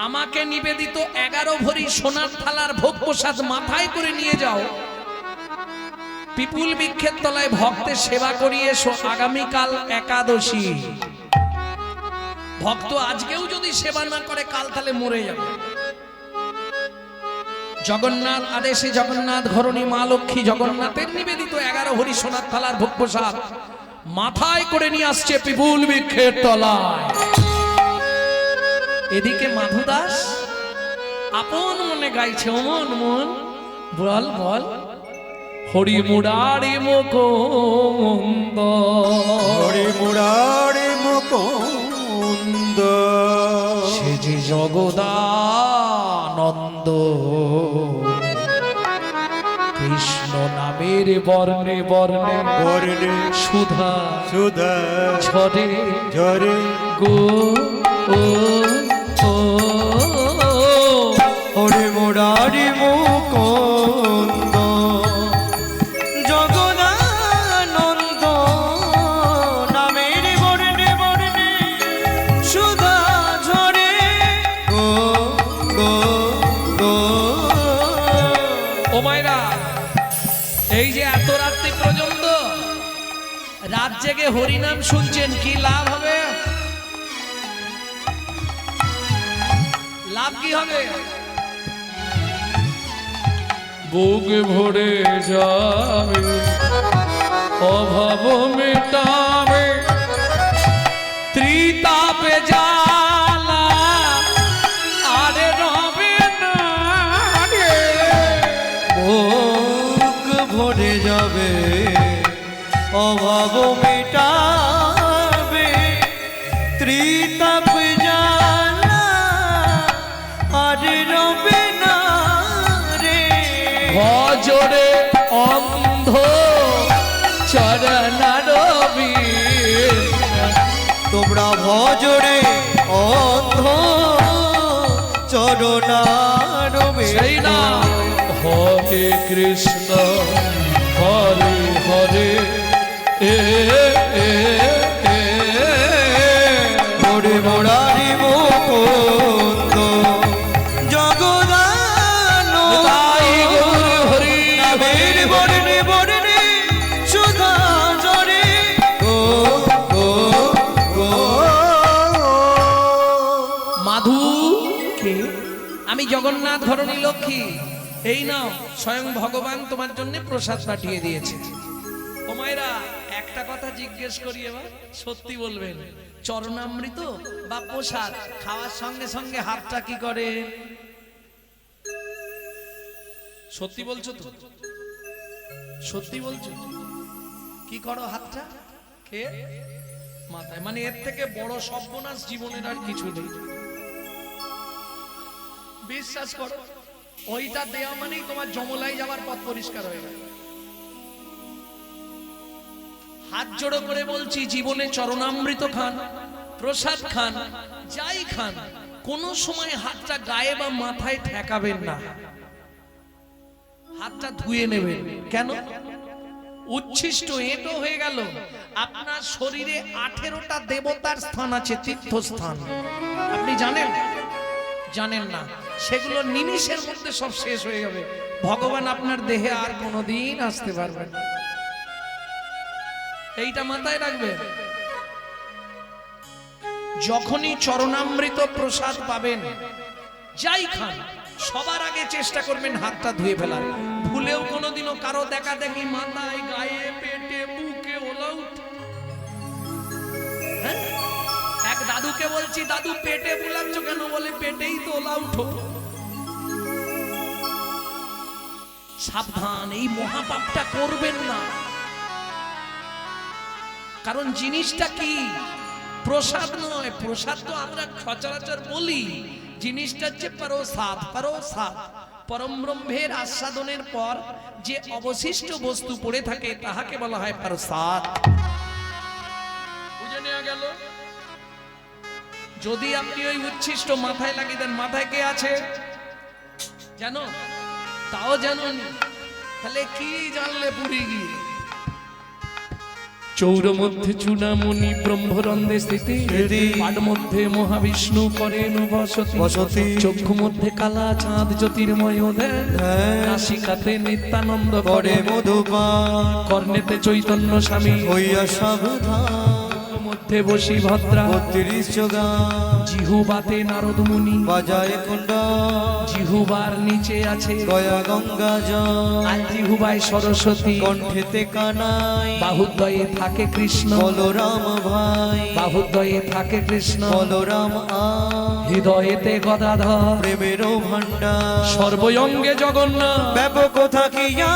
আমাকে নিবেদিত 11 ভরি সোনার থালার ভোগ প্রসাদ মাথায় করে নিয়ে যাও, পিপুল বৃক্ষের তলায় ভক্তের সেবা করিয়ে এসো, আগামীকাল একাদশী। ভক্ত আজকেও যদি সেবা না করে, কাল তাহলে মরে যাবে। জগন্নাথ আদেশে জগন্নাথ ঘরণী মা লক্ষ্মী জগন্নাথের নিবেদিত 11 হরি সোনার থালার ভোগ প্রসাদ মাথায় করে নিয়ে আসছে পিপুল বৃক্ষের তলায়। এদিকে মাধু দাস আপন মনে গাইছে, অমন মন বল বল হরি মুরারি মুকুন্দ, হরি মুরারি মুকুন্দ, সে যে জগদানন্দ, কৃষ্ণ নামের বর্ণে বর্ণে বর্ণে সুধা সুধা ঝরে ঝরে গো ও ও হরি মুরারি মুকুন্দ, জগদানন্দ, নামের বর্ণে বর্ণে সুধা ঝরে গো গো গো। ও মায়েরা, এই যে এত রাত্রি পর্যন্ত রাত জেগে হরিনাম শুনছেন, কি লাভ হবে? লাভ কি হবে? বুক ভরে যাবে, অভাব মেটাবে, ত্রিতাপে জ্বালা আরে রবে না রে। বুক ভরে যাবে, অভাব মেটাবে, ত্রিতাপ জ্বালা আর রবে না রে। ভজরে অন্ধ চরণারবি, তোমরা ভজরে অন্ধ চরণারবে। সেই না হরে কৃষ্ণ হরে হরে এ এ এ হরি মুরারি মুকুন্দ, জগদানন্দ, তাই গৌর হরি নামের বর্ণে বর্ণে সুধা ঝরে গো গো গো। মাধু কে? আমি জগন্নাথ ঘরণী লক্ষ্মী। এই নাও, স্বয়ং ভগবান তোমার জন্য প্রসাদ পাঠিয়ে দিয়েছে। ও মায়েরা, একটা কথা জিজ্ঞেস করি, এবার সত্যি বলবেন, চরণামৃত বা প্রসাদ খাওয়ার সঙ্গে সঙ্গে হাতটা কি করে? সত্যি বলছো তো? সত্যি বলছো? কি করো হাতটা খেয়ে? মাথায়। মানে এর থেকে বড় সর্বনাশ জীবনের আর কিছু নেই। বিশ্বাস করো, ওইটা দেওয়া মানেই তোমার জমলাই যাওয়ার পথ পরিষ্কার হয়ে গেল। হাত জোড়ো করে বলছি, জীবনে চরণামৃত খান, প্রসাদ খান, যাই খান, কোন সময় হাতটা গায়ে বা মাথায় ঠেকাবেন না, হাতটা ধুয়ে নেবেন। কেন? উচ্ছিষ্ট এঁটো হয়ে গেল। আপনার শরীরে 18টা দেবতার স্থান আছে, তীর্থস্থান। আপনি জানেন? জানেন না। সেগুলো নিমিষের মধ্যে সব শেষ হয়ে যাবে। ভগবান আপনার দেহে আর কোনোদিন আসতে পারবেন না। এইটা মাথায় রাখবেন। যখনই চরণামৃত প্রসাদ পাবেন, যাই খান, সবার আগে চেষ্টা করবেন হাতটা ধুয়ে ফেলার। ভুলেও কোনোদিনও কারো দেখা দেখি মাথায়, গায়ে, পেটে, বুকে ওলাউট। হ্যাঁ? এক দাদুকে বলছি, দাদু পেটে বুলাচ্ছ কেন? বলে পেটেই তো ওলাউট। সাবধান, এই মহাপাপটা করবেন না। কারণ জিনিসটা কি? প্রসাদ নয়। প্রসাদ তো আমরা সচরাচর বলি, জিনিসটা হচ্ছে প্রসাদ। প্রসাদ পরম ব্রহ্মের আস্বাদনের পর যে অবশিষ্ট বস্তু পড়ে থাকে তাহাকে বলা হয় প্রসাদ। বুঝে নেওয়া গেল? যদি আপনি ওই উচ্ছিষ্ট মাথায় লাগিয়ে দেন, মাথায় কে আছে জানো? তাও জানোনি, তাহলে কি জানলে পুরী গিয়ে? চৌর মধ্যে চূড়ামণি ব্রহ্মরন্ধে স্থিতি, পাড মধ্যে মহাবিষ্ণু করেন বসতি, চক্ষু মধ্যে কালা চাঁদ জ্যোতির্ময় দেন, নাসিকাতে নিত্যানন্দ করে মধুপান, কর্ণেতে চৈতন্য স্বামী হইয়া সাবধান, মধ্যে বসি ভদ্রা 32 গান জিহুবাতে নারদ মুনি বাজায় কুণ্ডা জিহুবার নিচে আছে গয়া গঙ্গা জল আর জিহুবায় সরস্বতী কণ্ঠেতে কানাই বাহুদ্বয়ে থাকে কৃষ্ণ বলরাম ভাই বাহুদ্বয়ে থাকে কৃষ্ণ বলরাম আ হৃদয়েতে গদাধর প্রেমেরও ভান্ডার সর্বঙ্গে জগন্নাথ ব্যাপক থাকিয়া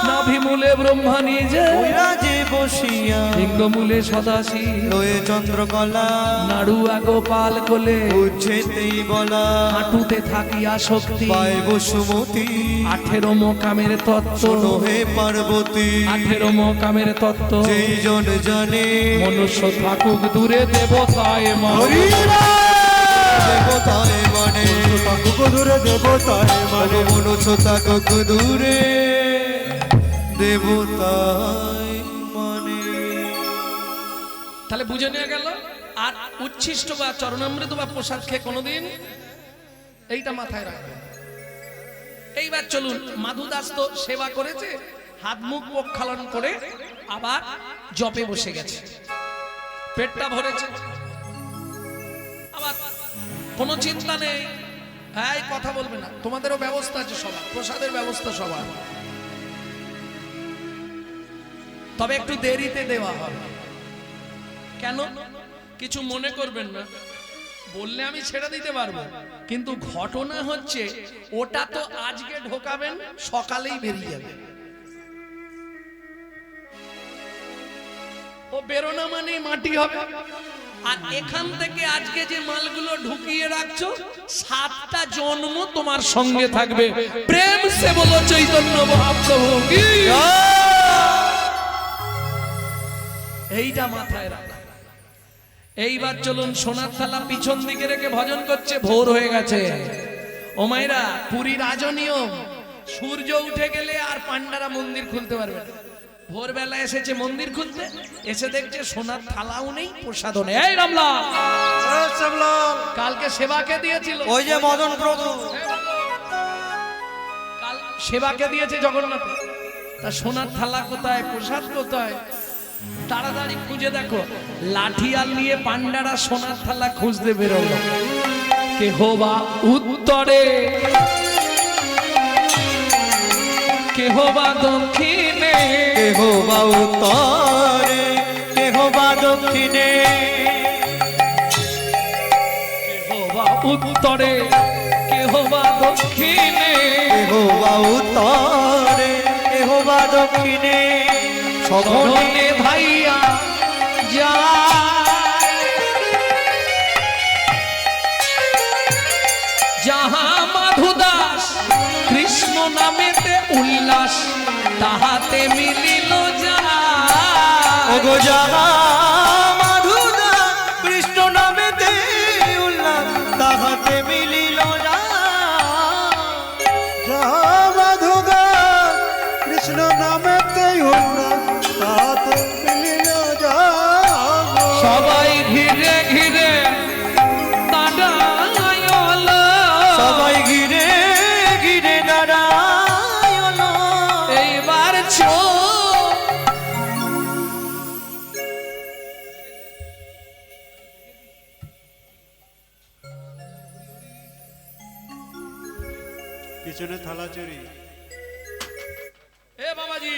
নাভিমূলে ব্রহ্মা নিজে রাজে বসিয়া লিঙ্গমূলে সদাশী লয়ে চন্দ্রকলা নাড়ুয়া গোপাল কোলে উচ্ছেতেই বলা হাঁটুতে থাকিয়া শক্তি পায় বসুমতী 18 মোকামের তত্ত্ব শোনো হে পার্বতী 18 মোকামের তত্ত্ব যেই জন জানে মনুষ্য থাকুক দূরে দেবতায় হরি দেবতায় মানে দূরে দেবতায় মানে মনুষ্য থাকুক দূরে দেবতায় মানে। তাহলে বুঝে নিয়ে গেল। আর উচ্ছিষ্ট বা চরণামৃত বা প্রসাদ খেয়ে কোনোদিন এইটা মাথায় রাখবে। এইবার চলুন, মাধু দাস তো সেবা করেছে, হাত মুখ প্রক্ষালন করে আবার জপে বসে গেছে, পেটটা ভরেছে, আবার কোনো চিন্তা নেই। হ্যাঁ, কথা বলবে না, তোমাদেরও ব্যবস্থা আছে সবার, প্রসাদের ব্যবস্থা সবার, তবে একটু দেরিতে দেওয়া হবে। কেন কিছু মনে করবেন না, বললে আমি ছেড়ে দিতে পারবো, কিন্তু ঘটনা হচ্ছে ওটা তো আজকে ঢোকাবেন, সকালেই বেরিয়ে যাবে। ও বেরোনা মানে মাটি হবে। আর এখান থেকে আজকে যে মালগুলো ঢুকিয়ে রাখছো, 7টা জন্ম তোমার সঙ্গে থাকবে। প্রেম সে বলো চৈতন্য মহাপ্রভু কি এইটা মাথায় রাখ। এইবার চলুন, সোনার থালা পিছন দিকে রেখে ভজন করছে, ভোর হয়ে গেছে। ও মায়েরা, পুরী রাজনিয়ম, সূর্য উঠে গেলে আর পান্ডারা মন্দির খুলতে পারবে না। ভোরবেলা এসেছে মন্দির খুলতে, এসে দেখছে সোনার থালাও নেই, প্রসাদও নেই। এই রামলাল, কালকে সেবাকে দিয়েছিল, ওই যে মদন প্রভু কাল সেবাকে দিয়েছে জগন্নাথ, তা সোনার থালা কোথায়, প্রসাদ কোথায়? তাড়াতাড়ি খুঁজে দেখো, লাঠিয়াল নিয়ে পান্ডারা সোনার থালা খুঁজতে বেরোলো। কেহ বা উত্তরে, কেহ বা দক্ষিণে, কেহ বা উত্তরে, কেহ বা দক্ষিণে, কেহ বা উত্তরে, কেহ বা দক্ষিণে, কেহ বা উত্তরে, কেহ বা দক্ষিণে, সঘনে ভাইয়া যায়, যাহা মাধু দাস কৃষ্ণ নামেতে উল্লাস, তাহাতে মিলিল যায়। ওগো যাহা মাধুদা কৃষ্ণ নামেতে উল্লাস, তাহাতে মিলিল যাহা মাধুদা কৃষ্ণ নামেতে উল্লাস, তাহাতে মিলিল সবাই ঘিরে ঘিরে দাঁড়ায়ল, সবাই ঘিরে ঘিরে দাঁড়ায়ল। এইবার পিছনে থালা চুরি। এ বাবাজি,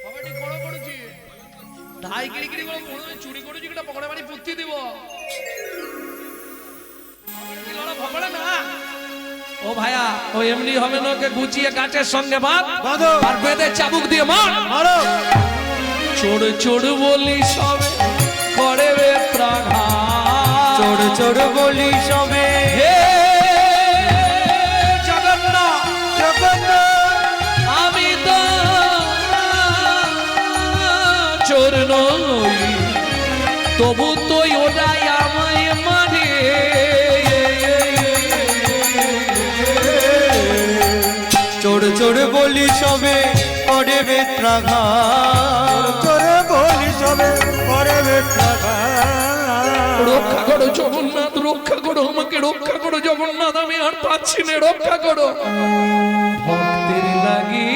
বাবাটি বড় করেছি, ধাই গিরি গিরি করে মনে হয় চুরি করেছি, কিনা পকড়ে বাড়ি পুঁতি দিব। ও ভাইয়া, ও এমনি হবে না, ওকে গুছিয়ে গাছের সঙ্গে বাঁধো, আর বেঁধে চাবুক দিয়ে মারো। চোর চোর বলি সবে করে বেত্রাঘাত, চোর চোর বলি সবে হে জগন্নাথ, জগন্নাথ, আমি তো চোর নই, তবু তুই ওটাই আমায় মারে। চোর চোর বলি সবে করে বেত্রাঘাত, চোর বলি সবে করে বেত্রাঘাত। রক্ষা করো জগন্নাথ, রক্ষা করো আমাকে, রক্ষা করো জগন্নাথ, আমি আর পাচ্ছি না, রক্ষা করো। ভক্তের লাগি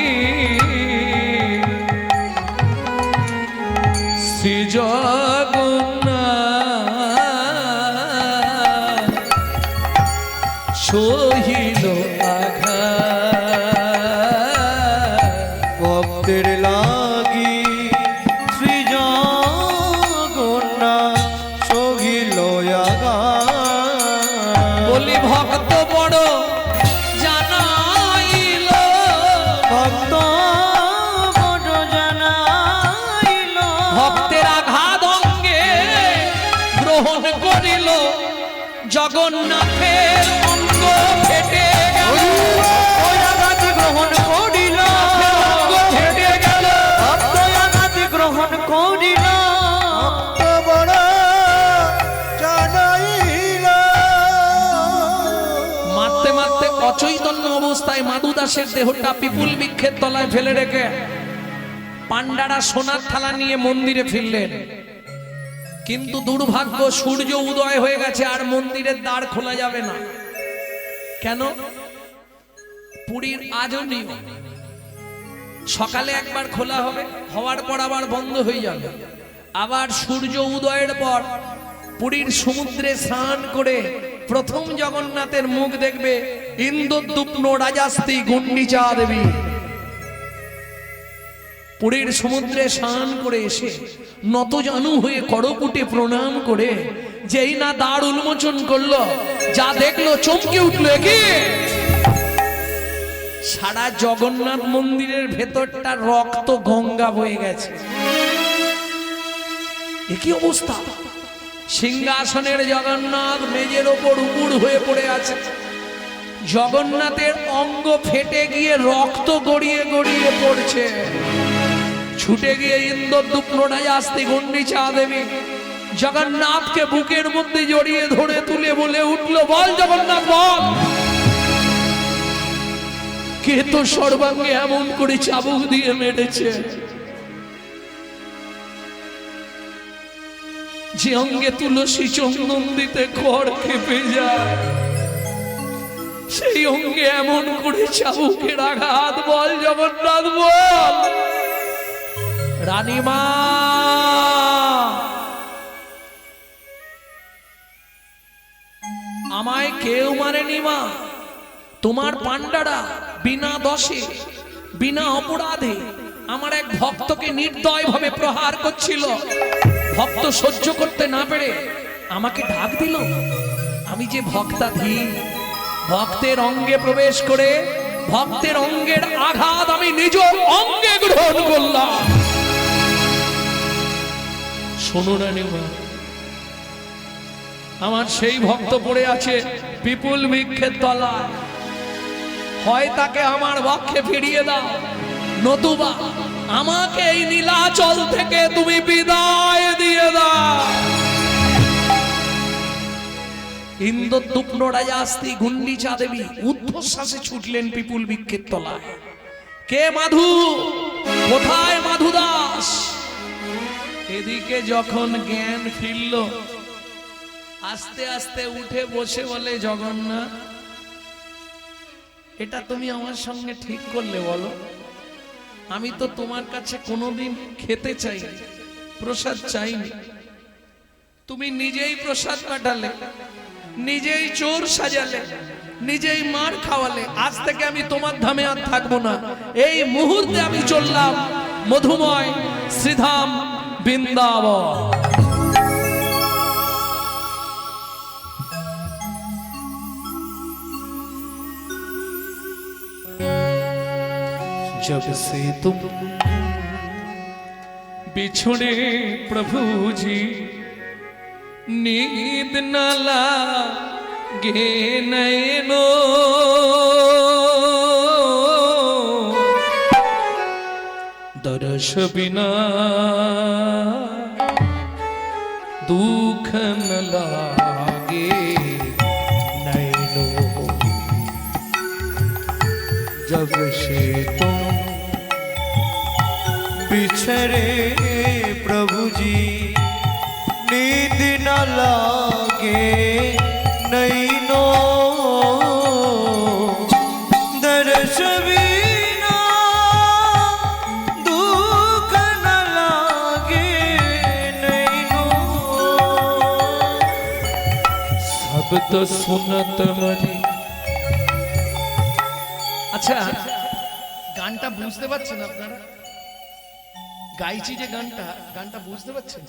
শ্রী জগন্নাথ ভক্তের লাগি শ্রী জগন্নাথ সহিল বলি ভক্ত বড় জানাইল, ভক্ত বড় জানাইল, ভক্তের আঘাত অঙ্গে গ্রহণ করিল, জগন্নাথের অঙ্গ ফেটে গেল, ওই আঘাত গ্রহণ করিল, অঙ্গ ফেটে গেল। ভক্ত আঘাত গ্রহণ করিল, ভক্ত বড় জানাইল। মারতে মারতে অচৈতন্য অবস্থায় মাধু দাসের দেহটা পিপুল বৃক্ষের তলায় ফেলে রেখে পান্ডারা সোনার থালা নিয়ে মন্দিরে ফিরলেন। কিন্তু দুর্ভাগ্য, সূর্য উদয় হয়ে গেছে, আর মন্দিরের দ্বার খোলা যাবে না। কেন? পুরীর আজও নিয়ম, সকালে একবার খোলা হবে, হওয়ার পর আবার বন্ধ হয়ে যাবে। আবার সূর্য উদয়ের পর পুরীর সমুদ্রে স্নান করে প্রথম জগন্নাথের মুখ দেখবে ইন্দ্রদ্যুম্ন রাজাস্তি গুন্ডিচা দেবী। পুরীর সমুদ্রে স্নান করে এসে নতজানু হয়ে করপুটে প্রণাম করে যেই না দ্বার উন্মোচন করলো, যা দেখলো চমকে উঠলো, কি সারা জগন্নাথ মন্দিরের ভেতরটা রক্ত গঙ্গা বয়ে গেছে। একই অবস্থা, সিংহাসনের জগন্নাথ মেজের ওপর উপুড় হয়ে পড়ে আছে, জগন্নাথের অঙ্গ ফেটে গিয়ে রক্ত গড়িয়ে গড়িয়ে পড়ছে। ছুটে গিয়ে ইন্দ্রদ্যুম্ন রাজাস্তি গুন্ডিচা দেবী জগন্নাথকে বুকের মধ্যে জড়িয়ে ধরে তুলে বলে উঠলো, বল জগন্নাথ বল, কে তো সর্বাঙ্গে এমন করে চাবুক দিয়ে মেরেছে, যে অঙ্গে তুলসী চন্দন দিতে খড় খেপে যায়, সেই অঙ্গে এমন করে চাবুকের আঘাত, বল জগন্নাথ বল। রানীমা, আমায় কেউ মারেনি মা, তোমার পান্ডারা বিনা দোষে বিনা অপরাধে আমার এক ভক্তকে নির্দয় ভাবে প্রহার করছিল। ভক্ত সহ্য করতে না পেরে আমাকে ডাক দিল। আমি যে ভক্তাধীন, ভক্তের অঙ্গে প্রবেশ করে ভক্তের অঙ্গের আঘাত আমি নিজ অঙ্গে গ্রহণ করলাম। শোনো রানীমা, আমার সেই ভক্ত পড়ে আছে পিপুল বৃক্ষের তলায়, হয় তাকে আমার বক্ষে ফিরিয়ে দাও, নতুবা আমাকে এই নীলাচল থেকে তুমি বিদায় দিয়ে দাও। ইন্দ্রদ্যুম্ন রাজাস্তি গুন্ডিচা দেবী ঊর্ধ্বশ্বাসে ছুটলেন পিপুল বৃক্ষের তলায়। কে মাধু? কোথায় মাধু দাস? এদিকে যখন জ্ঞান ফিরল, আস্তে আস্তে উঠে বসে বলে, জগন্নাথ, এটা তুমি আমার সঙ্গে ঠিক করলে বলো? আমি তো তোমার কাছে কোনোদিন খেতে চাই, প্রসাদ চাইনি, তুমি নিজেই প্রসাদ পাঠালে, নিজেই চোর সাজালে, নিজেই মার খাওয়ালে। আজ থেকে আমি তোমার ধামে আর থাকবো না। এই মুহূর্তে আমি চললাম মধুময় শ্রীধাম বৃন্দাবন। जब से तुम बिछड़े प्रभु जी, नींद न लागे नैनो, दर्श बिना दुख न लागे नैनो। जब से तुम बिछड़े प्रभु जी, नींद न लागे नैनो, दर्श बिना दुख न लागे नैनो। शब्द सुनत मरी। আচ্ছা, গানটা বুঝতে পারছেন আপনারা? গাইছি যে গানটা, গানটা বুঝতে পারছেন?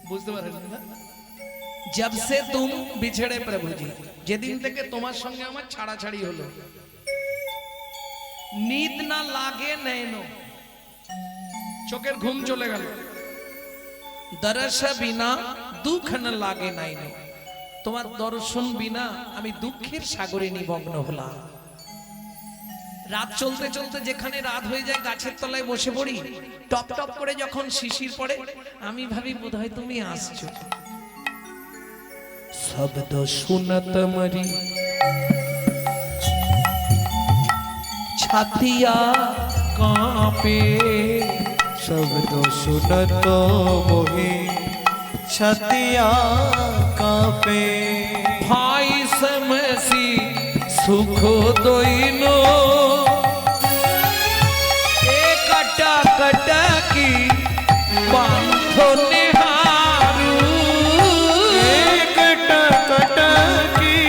বুঝতে পারেন না? जब से तुम बिछड़े प्रभु जी, যেদিন থেকে তোমার সঙ্গে আমার ছাড়াছাড়ি হলো, नींद ना लागे नैनो, চোখের ঘুম চলে গেল, দরস বিনা দুঃখ না লাগে নাইনো, তোমার দর্শন বিনা আমি দুঃখের সাগরে নিমগ্ন হলাম। রাত চলতে চলতে যেখানে রাত হয়ে যায় গাছের তলায় বসে পড়ি, টপ টপ করে যখন শিশির পড়ে আমি ভাবি বোধহয় তুমি আসছো। শব্দ শুনত মরি ছাতিয়া কাঁপে, শব্দ শুনত মোহি छतिया कांपे। भाई समसी सुख दोइनो एक कटा की बांधो निहारू, एक कटा की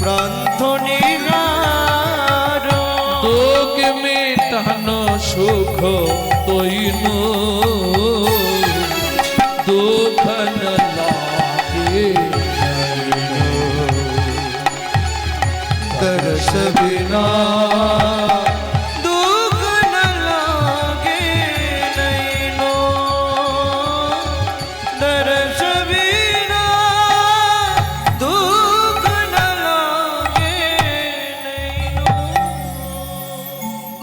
बांधो निहारू, दोग में तहनो सुख दोइनो दुख न लागे दर्श बिना दुख न लागे नैनो, दर्श बिना दुख न लागे नैनो।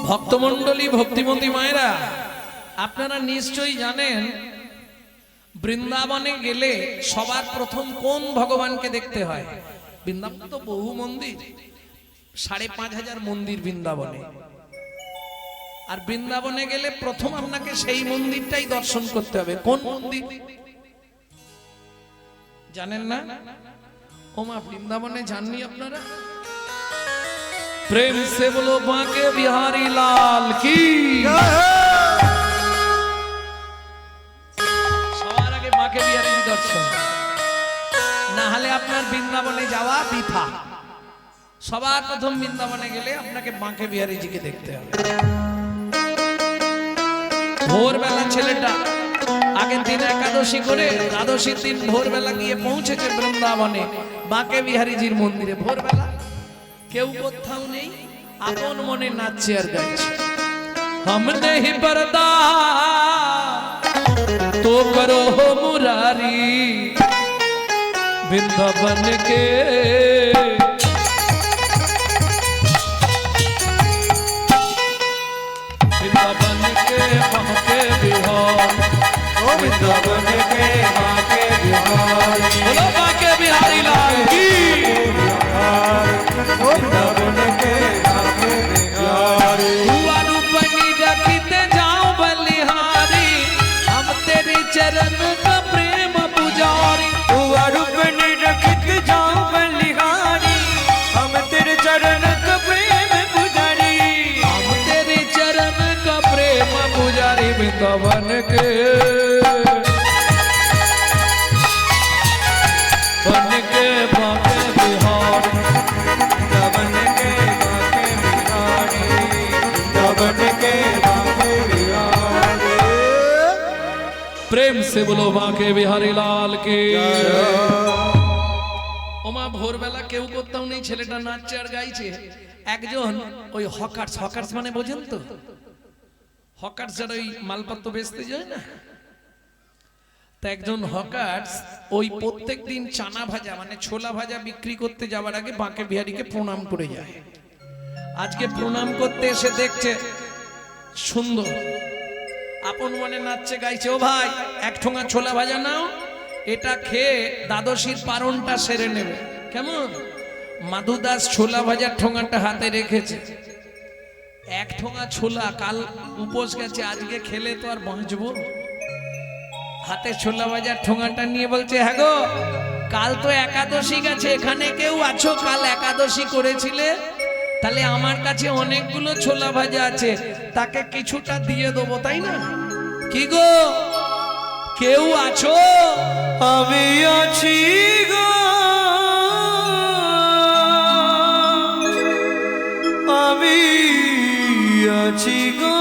ভক্তমণ্ডলী ভক্তিমতী মায়েরা, আপনারা নিশ্চয়ই জানেন বৃন্দাবনে গেলে সবার প্রথম কোন ভগবানকে দেখতে হয়? বৃন্দাবন তো বহু মন্দির, ৫,৫০০ মন্দির বৃন্দাবনে। আর বৃন্দাবনে গেলে প্রথম আপনাকে সেই মন্দিরটাই দর্শন করতে হবে। কোন মন্দির জানেন না? ওমা, বৃন্দাবনে যাননি আপনারা? প্রেম সে বলো বাঁকে বিহারী লাল কি। সবার আগে বাঁকে বিহারী দর্শন, না হলে আপনার বৃন্দাবনে যাওয়া বৃথা। সবার প্রথম বৃন্দাবনে গেলে আপনাকে বাঁকে বিহারীজিকে দেখতে হবে। ভোরবেলা ছেলেটা আগের দিন একাদশী করে দ্বাদশীর দিন ভোরবেলা গিয়ে পৌঁছেছে বৃন্দাবনে বাঁকে বিহারীজির মন্দিরে। ভোরবেলা কেউ কোথাও নেই, আপন মনে নাচছে আর গাইছে। हम नहीं पर्दा तो करो हो मुरारी, वृंदावन के वृंदावन के बांके बिहार, वृंदावन के बांके बिहार, बोलो बांके बिहारी लाल की। वृंदावन के बांके बिहार। हुआ रूपनी रखते जाओ बलिहारी, हम तेरे चरण का प्रेम पुजारी। हुआ रूपनी रखत जाओ बलिहारी, हम तेरे चरण का प्रेम पुजारी, हम तेरे चरण का प्रेम पुजारी। वृंदावन के बन के बांके बिहार, वृंदावन के बांके बिहारी, वृंदावन के बांके बिहारी। प्रेम से बोलो बांके बिहारी लाल के। ওমা, ভোরবেলা কেউ কোথাও নেই, ছেলেটা নাচছে আর গাইছে। একজন ওই হকার্স, হকার্স মানে বোঝেন তো? হকার্স যারা ওই মালপত্র বেচতে যায় না, তা একজন হকার্স ওই প্রত্যেক দিন চানা ভাজা মানে ছোলা ভাজা বিক্রি করতে যাওয়ার আগে বাঁকে বিহারীকে প্রণাম করে যায়। আজকে প্রণাম করতে এসে দেখছে সুন্দর, আপন মনে নাচছে গাইছে। ও ভাই, এক ঠোঙা ছোলা ভাজা নাও, এটা খেয়ে দ্বাদশীর পারণটা সেরে নেবে। কেমন? মাধুদাস ছোলা ভাজার ঠোঙাটা হাতে রেখেছে। এক ঠোঙা ছোলা, কাল উপোস গেছে, আজকে খেলে তো আর বাঁচবো। হাতে ছোলা ভাজার ঠোঙাটা নিয়ে বলছে, হ্যাঁ গো, কাল তো একাদশী গেছে, এখানে কেউ আছো কাল একাদশী করেছিলে? তাহলে আমার কাছে অনেকগুলো ছোলা ভাজা আছে, তাকে কিছুটা দিয়ে দেবো, তাই না? কি গো, কেউ আছো? আমি আছি গো, আমি আছি গো,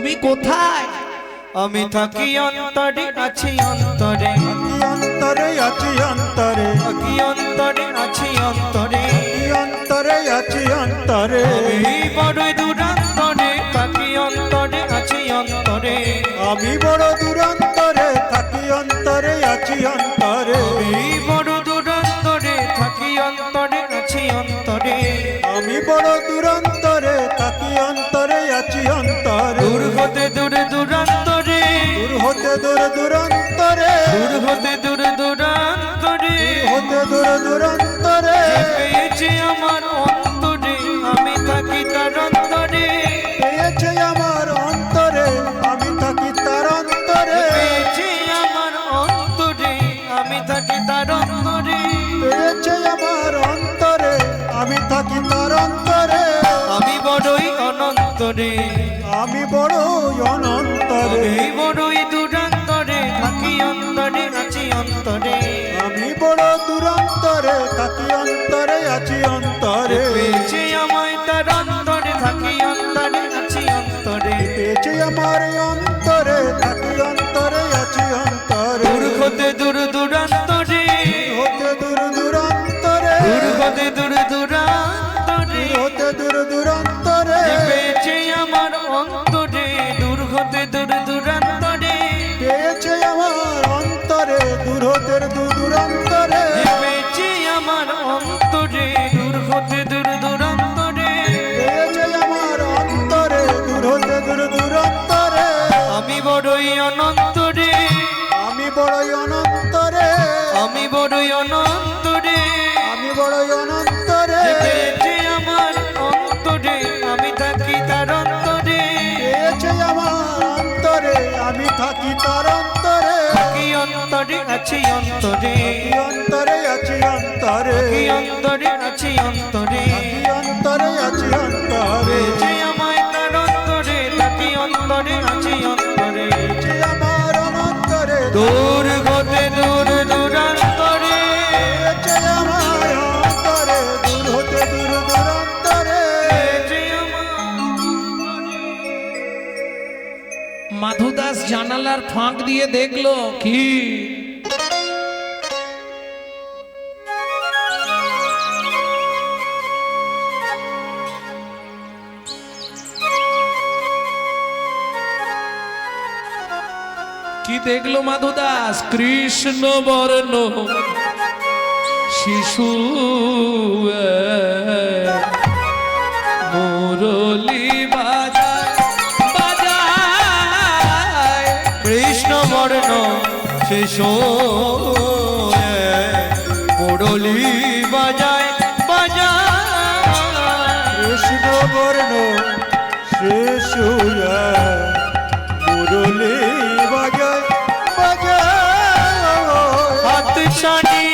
তুমি কোথায়? আমি থাকি অন্তরে আছি অন্তরে, অন্তরে আছি অন্তরে, থাকি অন্তরে আছি অন্তরে, অন্তরে আছি অন্তরে, আমি বড়ই দূরান্তরে থাকি অন্তরে আছি অন্তরে, আমি বড় দূরান্তরে থাকি অন্তরে আছি অন্তরে, আমি বড় দূরান্তরে থাকি অন্তরে আছি অন্তরে, আমি বড় দূরান্তরে থাকি অন্তরে আছি অন্তরে, দূর হতে দূরে দূরান্তরে, দূর হতে দূর দূরান্তরে, দূর হতে দূরে দূরান্তরে, হতে দূর দূরান্তরে, পেয়েছে আমার অন্তরে আমি থাকি তার অন্তরে, পেয়েছে আমার অন্তরে আমি থাকি তার অন্তরে, পেয়েছে আমার অন্তরে আমি থাকি তার অন্তরে, পেয়েছে আমার অন্তরে আমি থাকি তার অন্তরে, আমি বড়ই অনন্তরে, আমি বড় অনন্তরে, আমি বড়ই দূরান্তরে থাকি অন্তরে আছি অন্তরে, আমি বড় দূরান্তরে থাকি অন্তরে আছি অন্তরে, পেয়েছে আমায় তার অন্তরে থাকি অন্তরে আছি অন্তরে, পেয়েছে আমার অন্তরে থাকি অন্তরে আছি অন্তরে, দূর হতে দূর দূরান্তরে, হতে দূর দূরান্তরে, দূর হতে দূর দূরান্তরে, হতে দূর দূরান্তরে, পেয়েছে আমার অন্তরে দূর হতে দূর দূরান্তরে, পেয়েছে আমার অন্তরে দূর হতে দূর দূরান্তরে, পেয়েছে আমার অন্তরে দূর হতে দূর দূরান্তরে, পেয়েছে আমার অন্তরে দূর হতে দূর দূরান্তরে, আমি বড়ই অনন্তরে, আমি বড়ই অনন্তরে, আমি বড়ই অনন্তরে, আমি বড়ই অনন্তরে, পেয়েছে আমার অন্তরে আমি থাকি তার অন্তরে, পেয়েছে আমার অন্তরে আমি থাকি তার অন্তরে, থাকি অন্তরে আছি অন্তরে, থাকি অন্তরে আছি অন্তরে, থাকি অন্তরে আছি অন্তরে, থাকি অন্তরে আছি অন্তরে, পেয়েছে আমায় তার অন্তরে থাকি অন্তরে আছি অন্তরে, পেয়েছে আমার অনন্তরে, দূর হতে দূর দূরান্তরে, পেয়েছে আমার অন্তরে দূর হতে দূর দূরান্তরে, পেয়েছে আমার মাধুদাস জানালার ফাঁক দিয়ে দেখলো কি কি দেখলো মাধুদাস? কৃষ্ণ বর্ণ শিশু মুরলি বাজায় বাজায়, কৃষ্ণ বর্ণ শেষ মুরলি বাজায় বাজায়, কৃষ্ণ বর্ণ শিশু মুরলি বাজায় বাজায়, হাত ছানি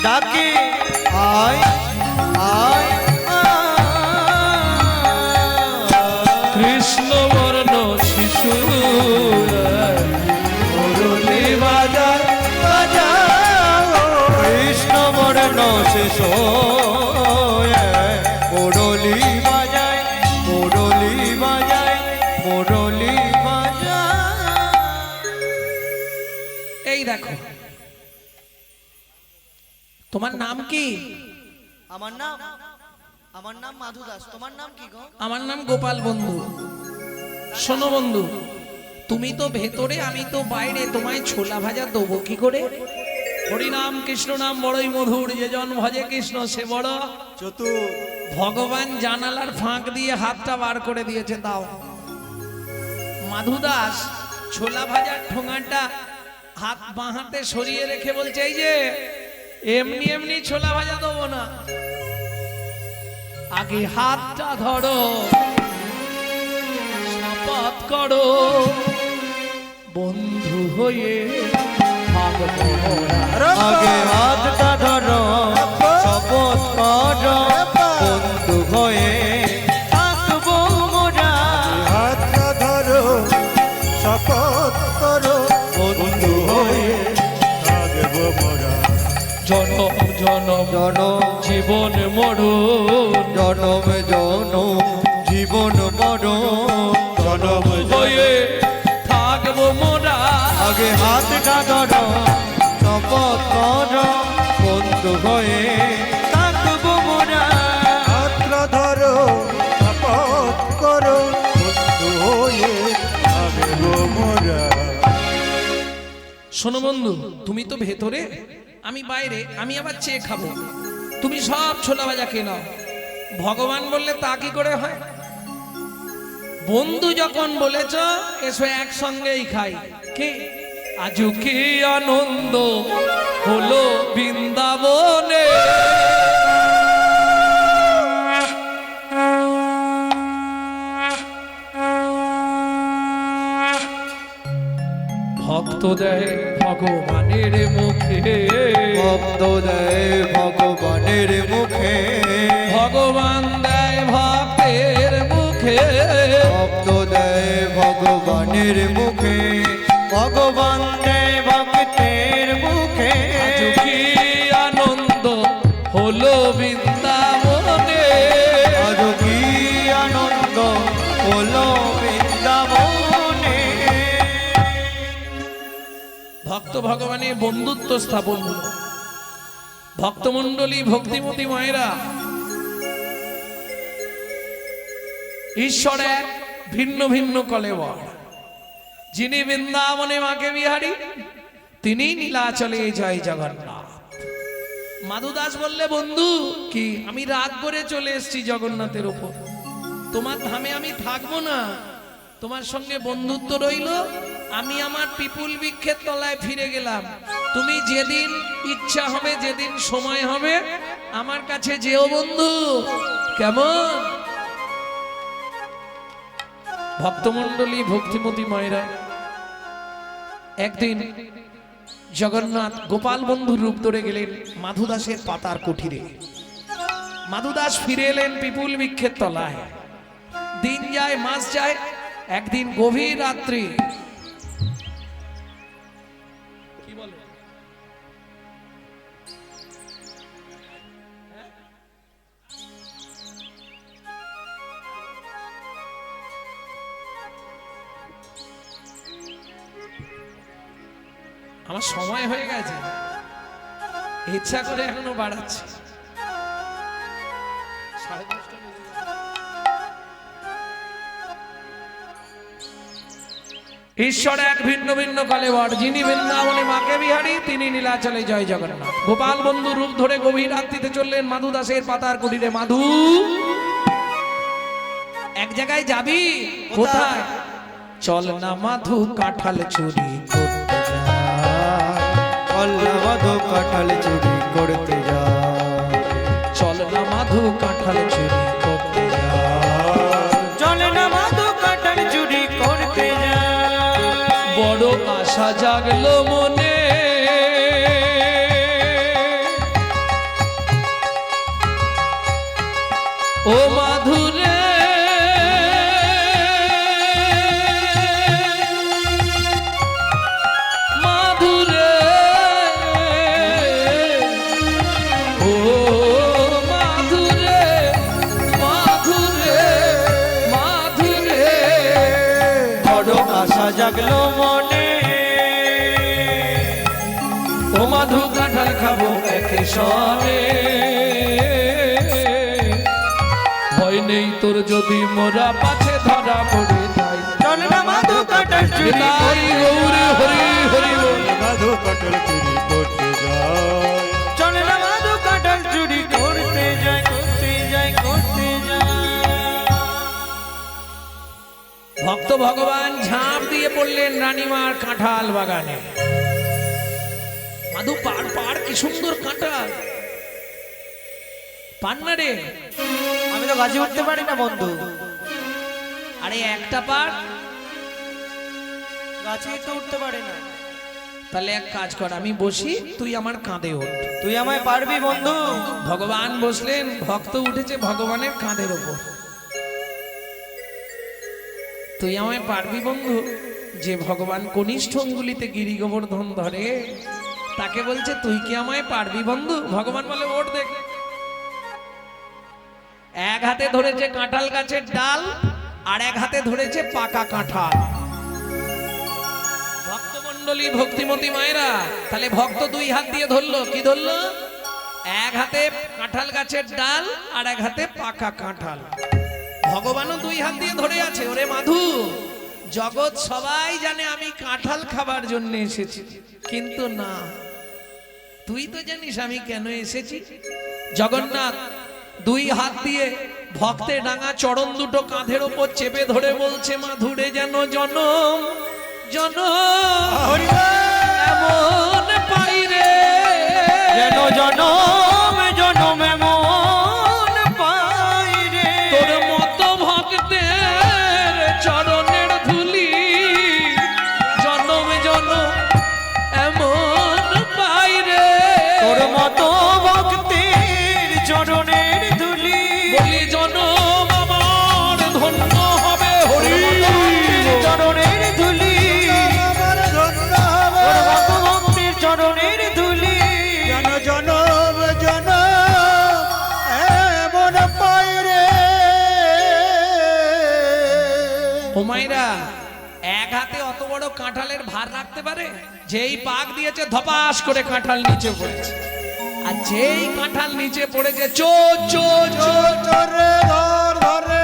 ডাকে আয় আয় কৃষ্ণ বর্ণ শিশু মুরলি বাজায় কৃষ্ণ বর্ণ শেষ মুরলি বাজায় মুরলি বাজায় মুরলি বাজায়। এই দেখো, তোমার নাম কি? আমার নাম মাধু দাস। তোমার নাম কি গো? আমার নাম গোপাল বন্ধু। শোনো বন্ধু, তুমি তো ভেতরে, আমি তো বাইরে, তোমায় ছোলা ভাজা দেবো কি করে? হরিনাম কৃষ্ণ নাম বড়ই মধুর, যে জন ভজে কৃষ্ণ সে বড় চতুর। ভগবান জানালার ফাঁক দিয়ে হাতটা বার করে দিয়েছে। দাও। মাধুদাস ছোলা ভাজার ঠোঙাটা হাত বাঁ হাতে সরিয়ে রেখে বলছে, এই যে এমনি এমনি ছোলা ভাজা দেবো না, আগে হাতটা ধরো, শপথ করো, বন্ধু হয়ে থাকবো মোরা। আগে হাতটা ধরো, শপথ করো, বন্ধু হয়ে থাকবো মোরা। হাতটা ধরো শপথ করো, জীবন মরণ জনম জনম জীবন মরণ জনম হয়ে থাকবো মোরা আগে হাতটা ধরো শপথ করো বন্ধু হয়ে থাকবো মোরা হাতটা ধরো শপথ করো বন্ধু হয়ে থাকবো মোরা। শোনো বন্ধু, তুমি তো ভেতরে, আমি বাইরে, আমি আবার চেয়ে খাবো, তুমি সব ছোলা ভাজা খেয়ে নাও। ভগবান বললে তা কি করে হয়? বন্ধু যখন বলেছ এসো একসঙ্গেই খাই। কি আজু কি আনন্দ হলো বৃন্দাবনে, ভক্ত দেয় ভগবানের মুখে, ভক্ত দেয় ভগবানের মুখে, ভগবান দেয় ভক্তের মুখে, ভক্ত দেয় ভগবানের মুখে, ভগবান দেয় ভক্তের মুখে। আজু কি আনন্দ হলো বৃন্দাবনে, আজ কি আনন্দ হলো বৃন্দাবনে। ভক্ত ভগবানের বন্ধুত্ব স্থাপন হলো। ভক্তমণ্ডলী ভক্তিমতী মায়েরা, ঈশ্বর এক, ভিন্ন ভিন্ন কলেবর। যিনি বৃন্দাবনে মাকে বিহারী, তিনি নীলাচলে জয় জগন্নাথ। মাধুদাস বললে বন্ধু কি আমি রাগ করে চলে এসেছি জগন্নাথের উপর, তোমার ধামে আমি থাকবো না, তোমার সঙ্গে বন্ধুত্ব রইল, আমি আমার পিপুল বৃক্ষের তলায় ফিরে গেলাম। তুমি যেদিন ইচ্ছা হবে, যেদিন সময় হবে আমার কাছে যেও বন্ধু, কেমন? ভক্তমণ্ডলী ভক্তিমতী মায়েরা, একদিন জগন্নাথ গোপাল বন্ধুর রূপ ধরে গেলেন মাধুদাসের পাতার কুঠিরে। মাধুদাস ফিরে এলেন পিপুল বৃক্ষের তলায়। দিন যায়, মাস যায়, একদিন গভীর রাত্রি, কি বলে আমার সময় হয়ে গেছে, ইচ্ছা করে এখনো বাড়াচ্ছি। ঈশ্বর এক, ভিন্ন ভিন্ন কলেবর। যিনি বৃন্দাবনে মাকে বিহারী, তিনি নীলাচলে জয় জগন্নাথ। গোপাল বন্ধু রূপ ধরে গভীর রাত্রিতে চললেন মাধুদাসের পাতার কুটিরে। মাধু, এক জায়গায় যাবি? কোথায়? চল না মাধু, কাঁঠাল চুরি করতে যাই। কল্লা মাধু কাঁঠাল চুরি করতে যায়। চল না মাধু, কাঁঠাল চুরি করতে যাই। চলে না মাধু কাঁঠাল চুরি করতে যায়। বড় আশা জাগলো মনে, ও মাধুরে মাধুরে, ও মাধুরে মাধুরে মাধুরে, বড় আশা জাগলো মনে, ও মাধু কাঁঠাল খাবো একে সবে, ভয় নেই তোর যদি মোরা পাছে ধরা পড়ে যাই। চলে না মাধু কাঁঠাল চুরি নিতাই গৌরী হরি হরি বল। মাধু কাঁঠাল চুরি করতে যায়। চলে না মাধু কাঁঠাল চুরি করতে যায়, করতে যায়, করতে যায়। ভক্ত ভগবান ঝাঁপ দিয়ে পড়লেন রানীমার কাঁঠাল বাগানে। মাধু পাড় পাড়, কি সুন্দর কাঁঠাল, পান না রে? আমি তো গাছে উঠতে পারি না বন্ধু। আরে একটা পাড়, গাছে তো উঠতে পারি না। তাহলে এক কাজ কর, আমি বসি, তুই আমার কাঁধে ওঠ। তুই আমায় পারবি বন্ধু? ভগবান বসলেন, ভক্ত উঠেছে ভগবানের কাঁধের ওপর। তুই আমায় পারবি বন্ধু? যে ভগবান কনিষ্ঠ অঙ্গুলিতে গিরি গোবর্ধন ধরে, তাকে বলছে তুই কি আমায় পারবি বন্ধু? ভগবান বলে ওঠ দেখ। এক হাতে ধরেছে কাঁঠাল গাছের ডাল, আর এক হাতে ধরেছে পাকা কাঁঠাল। ভক্তমণ্ডলী, ভক্তিমতী মায়েরা, তাহলে ভক্ত দুই হাত দিয়ে ধরলো, কি ধরলো? এক হাতে কাঁঠাল গাছের ডাল আর এক হাতে পাকা কাঁঠাল। ভগবানও দুই হাত দিয়ে ধরে আছে। ওরে মাধু, জগৎ সবাই জানে আমি কাঁঠাল খাবার জন্য এসেছি, কিন্তু না, তুই তো জানিস আমি কেন এসেছি। জগন্নাথ দুই হাত দিয়ে ভক্তের ডাঙা চরণ দুটো কাঁধের ওপর চেপে ধরে বলছে, মাধুরে যেন জনম জনম এমন পাই রে, যেন জনম জনম এমন পাই রে, তোর মতো ভক্তের চরণের ধুলি জনম জনম এমন পাই রে, তোর মতো ভক্তের চরণের ধুলি, বলি জনম আমার ধন্য হবে হরি, চরণের ধুলি, আমার ধন্য হবে। তোর মতো ভক্তের চরণের ধুলি, জন জনম জনম এমন পাই রে। ও মায়েরা, এক হাতে অত বড় কাঁঠালের ভার রাখতে পারে? যেই পাক দিয়েছে ধপাস করে কাঁঠাল নিচে পড়েছে, আর যেই কাঁঠাল নিচে পড়েছে চো চো চো, চরে ধর ধরে।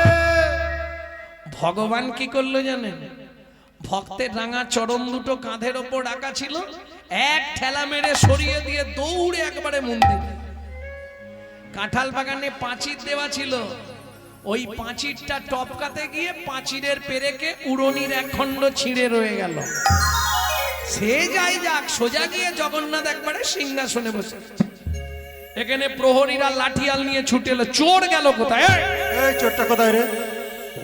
ভগবান কি করলো জানেন? ভক্তের রাঙা চরণ দুটো কাঁধের ওপর রাখা ছিল, এক ঠেলা মেরে সরিয়ে দিয়ে দৌড়ে একবারে মন্দির। কাঁঠাল বাগানে পাঁচির দেওয়া ছিল, ওই পাঁচিরটা টপকাতে গিয়ে পাঁচিরের পেরেকে উড়নির এক খণ্ড ছিঁড়ে রয়ে গেল। সে যাই যাক, সোজা গিয়ে জগন্নাথ একবারে সিংহাসনে বসে। এখানে প্রহরীরা লাঠিয়াল নিয়ে ছুটে এলো, চোর গেল কোথায়? এই চোরটা কোথায় রে?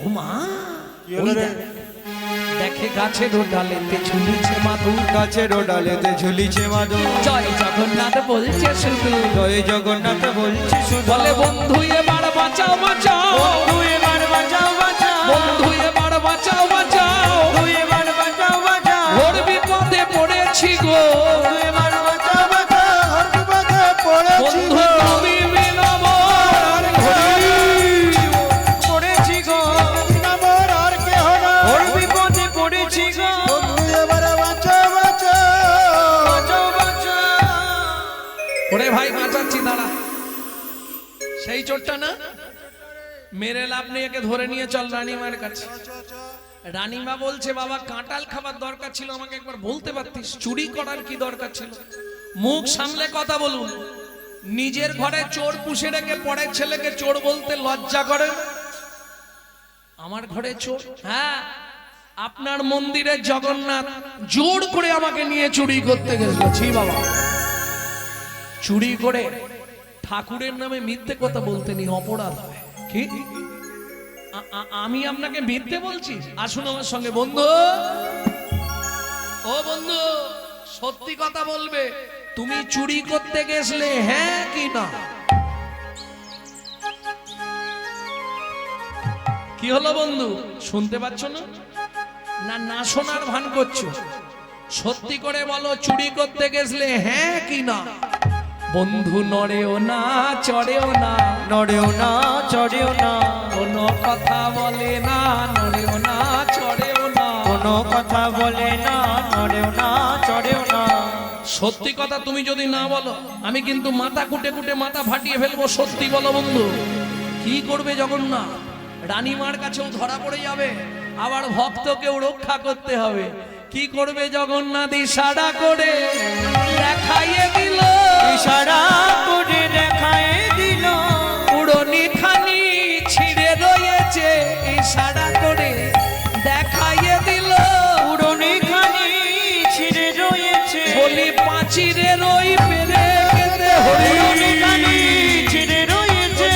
ও মা, কি হলো রে? দেখে গাছের ডালেতে ঝুলিছে মাধু, গাছের ডালেতে ঝুলিছে মাধু, জয় জগন্নাথ বলছে শুধু, জয় জগন্নাথ বলছে শুধু, বলে বন্ধু এবার বাঁচাও বাঁচাও, বন্ধু এবার বাঁচাও বাঁচাও, বন্ধু এবার বাঁচাও বাঁচাও, বন্ধু এবার বাঁচাও বাঁচাও, ঘোর বিপদে পড়েছি গো, বন্ধু এবার বাঁচাও বাঁচাও, ঘর বিপদে পড়েছি বন্ধু গো। তুমি বিনমর হরি। পড়েছি গো, আমার আর কেহ নাই। ওর বিপদে পড়েছি গো, বন্ধু এবারে বাঁচা বাঁচা। বাঁচাও বাঁচাও। ওরে ভাই বাঁচাচ্ছি, দাঁড়া। সেই চোরটা না, মেরে লাভ নেই, একে ধরে নিয়ে চল রানীমার কাছে। রানীমা বলছে, বাবা কাঁঠাল খাবার দরকার ছিল, আমাকে একবার বলতে পারতিস, চুরি করার কি দরকার ছিল? মুখ সামলে কথা বলুন। নিজের ঘরে চোর পুষে রেখে পরের ছেলেকে চোর বলতে লজ্জা করে? আমার ঘরে চোর? হ্যাঁ, আপনার মন্দিরে জগন্নাথ জোর করে আমাকে নিয়ে চুরি করতে গেছিল। ছি বাবা, চুরি করে ঠাকুরের নামে মিথ্যে কথা বলতে নি অপরাধ হয় কি? আমি আপনাকে মিথ্যে বলছি? আসুন আমার সঙ্গে বন্ধু। ও বন্ধু, সত্যি কথা বলবে, তুমি চুরি করতে গেছলে হ্যাঁ কি না? কি হলো বন্ধু, শুনতে পাচ্ছ না? না না শোনার ভান করছো? সত্যি করে বলো, চুরি করতে গেছলে হ্যাঁ কি না? বন্ধু নড়েও না চড়েও না, নড়েও না চড়েও না, কোনো কথা বলে না, নড়েও না চড়েও না, কোনো কথা বলে না, নড়েও না চড়েও না। সত্যি কথা তুমি যদি না বলো, আমি কিন্তু মাথা কুটে কুটে মাথা ফাটিয়ে ফেলবো। সত্যি বলো বন্ধু। কি করবে জগন্নাথ? রানীমার কাছেও ধরা পড়ে যাবে, আবার ভক্তকেও রক্ষা করতে হবে। কি করবে জগন্নাথ? ইশারা করে দেখাইয়ে দিল, ইশারা করে দেখায় দিল, উড়নি খানি ছিঁড়ে রয়েছে, ইশারা করে দেখাইয়ে দিল, উড়নি খানি ছিঁড়ে রয়েছে, বলি পাঁচিরের ওই পেরে কেটে হরি। উড়নি খানি ছিঁড়ে রয়েছে,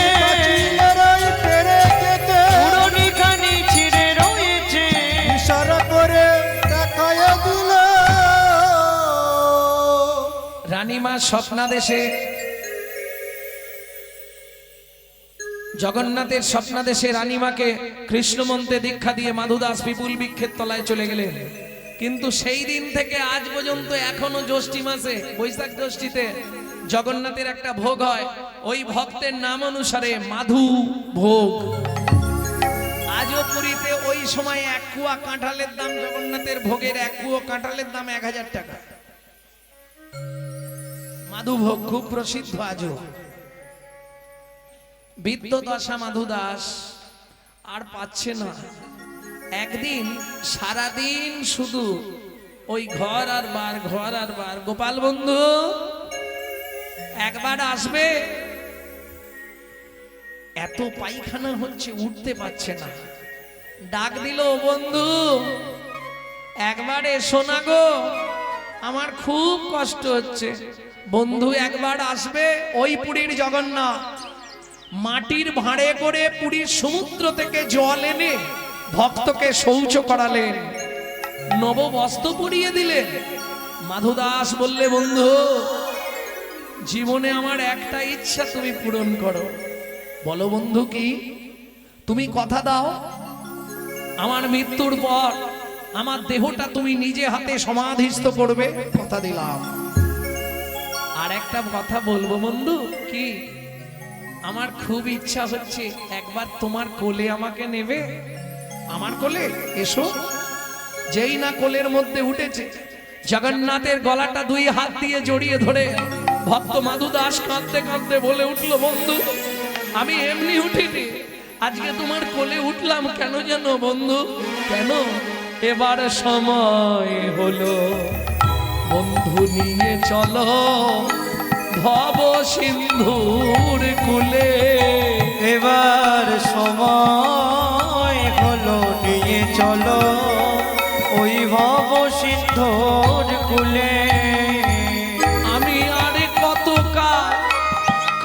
চিলেরাই পেরে যেতে উড়নি খানি ছিঁড়ে রয়েছে, ইশারা করে দেখায় দিল। রানীমা স্বপ্নাদেশে, জগন্নাথের স্বপ্নাদেশে রানীমাকে কৃষ্ণ মন্ত্রে দীক্ষা দিয়ে মাধুদাস বিপুল বৃক্ষের তলায় চলে গেলেন। কিন্তু সেই দিন থেকে আজ পর্যন্ত এখনো জ্যৈষ্ঠী মাসে, বৈশাখ জ্যৈষ্ঠীতে জগন্নাথের একটা ভোগ হয়, ওই ভক্তের নাম অনুসারে মাধু ভোগ। আজও পুরীতে ওই সময় এক কুয়া কাঁঠালের দাম, জগন্নাথের ভোগের এক কুয়ো কাঁঠালের দাম 1000 টাকা। মাধুভোগ খুব প্রসিদ্ধ আজও। বিদ্যদশা মাধু দাস আর পাচ্ছে না। একদিন সারাদিন শুধু ওই ঘর আর বার, ঘর আর বার। গোপাল বন্ধু একবার আসবে, এত পায়খানা হচ্ছে উঠতে পারছে না। ডাক দিল, বন্ধু একবার এসো না গো, আমার খুব কষ্ট হচ্ছে। বন্ধু একবার আসবে, ওই পুরীর জগন্নাথ মাটির ভাঁড়ে করে পুরীর সমুদ্র থেকে জল এনে ভক্তকে শৌচ করালেন, নববস্ত্র পরিয়ে দিলেন। মাধুদাস বললে, বন্ধু জীবনে আমার একটা ইচ্ছা তুমি পূরণ করো। বলো বন্ধু কি? তুমি কথা দাও আমার মৃত্যুর পর আমার দেহটা তুমি নিজে হাতে সমাধিস্থ করবে। কথা দিলাম। আর একটা কথা বলবো বন্ধু, কি? আমার খুব ইচ্ছা হচ্ছে একবার তোমার কোলে আমাকে নেবে। আমার কোলে এসো। যেই না কোলের মধ্যে উঠেছে, জগন্নাথের গলাটা 2 হাত দিয়ে জড়িয়ে ধরে ভক্ত মাধুদাস কাঁদতে কাঁদতে বলে উঠলো, বন্ধু আমি এমনি উঠিনি, আজকে তোমার কোলে উঠলাম। কেন জানো বন্ধু? কেন? এবার সময় হলো, বন্ধু নিয়ে চলো ভব সিন্ধুর কুলে। এবার সময় হলো, নিয়ে চলো ওই ভব সিন্ধুর কুলে। আমি আর কত কাল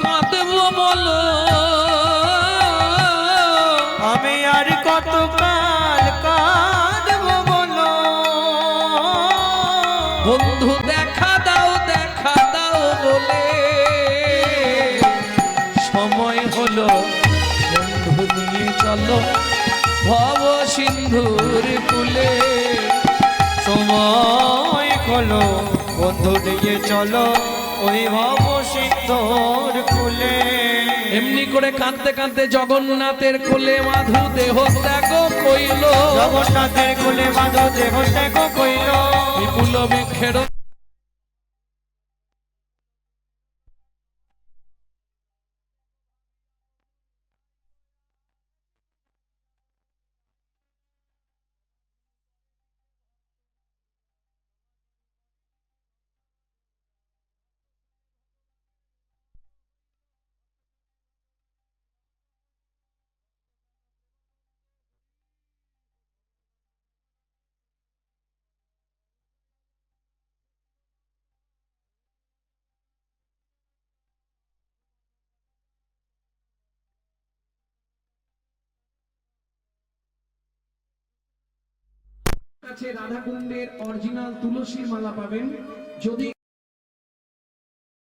কাঁদবো বলো, আমি আর কত কাল কাঁদবো বলো। বন্ধু দেখা দাও বলে সময় হলো, বন্ধু নিয়ে চলো ভব সিন্ধুর কুলে। সময় হলো, বন্ধু নিয়ে চলো ওই ভব সিন্ধুর কুলে। এমনি করে কাঁদতে কাঁদতে জগন্নাথের কোলে মাধু দেহ ত্যাগ কইল। জগন্নাথের কোলে মাধু দেহ ত্যাগ কইল। বিপুল বৃক্ষের কাছে রাধাকুণ্ডের অরিজিনাল তুলসীর মালা পাবেন। যদি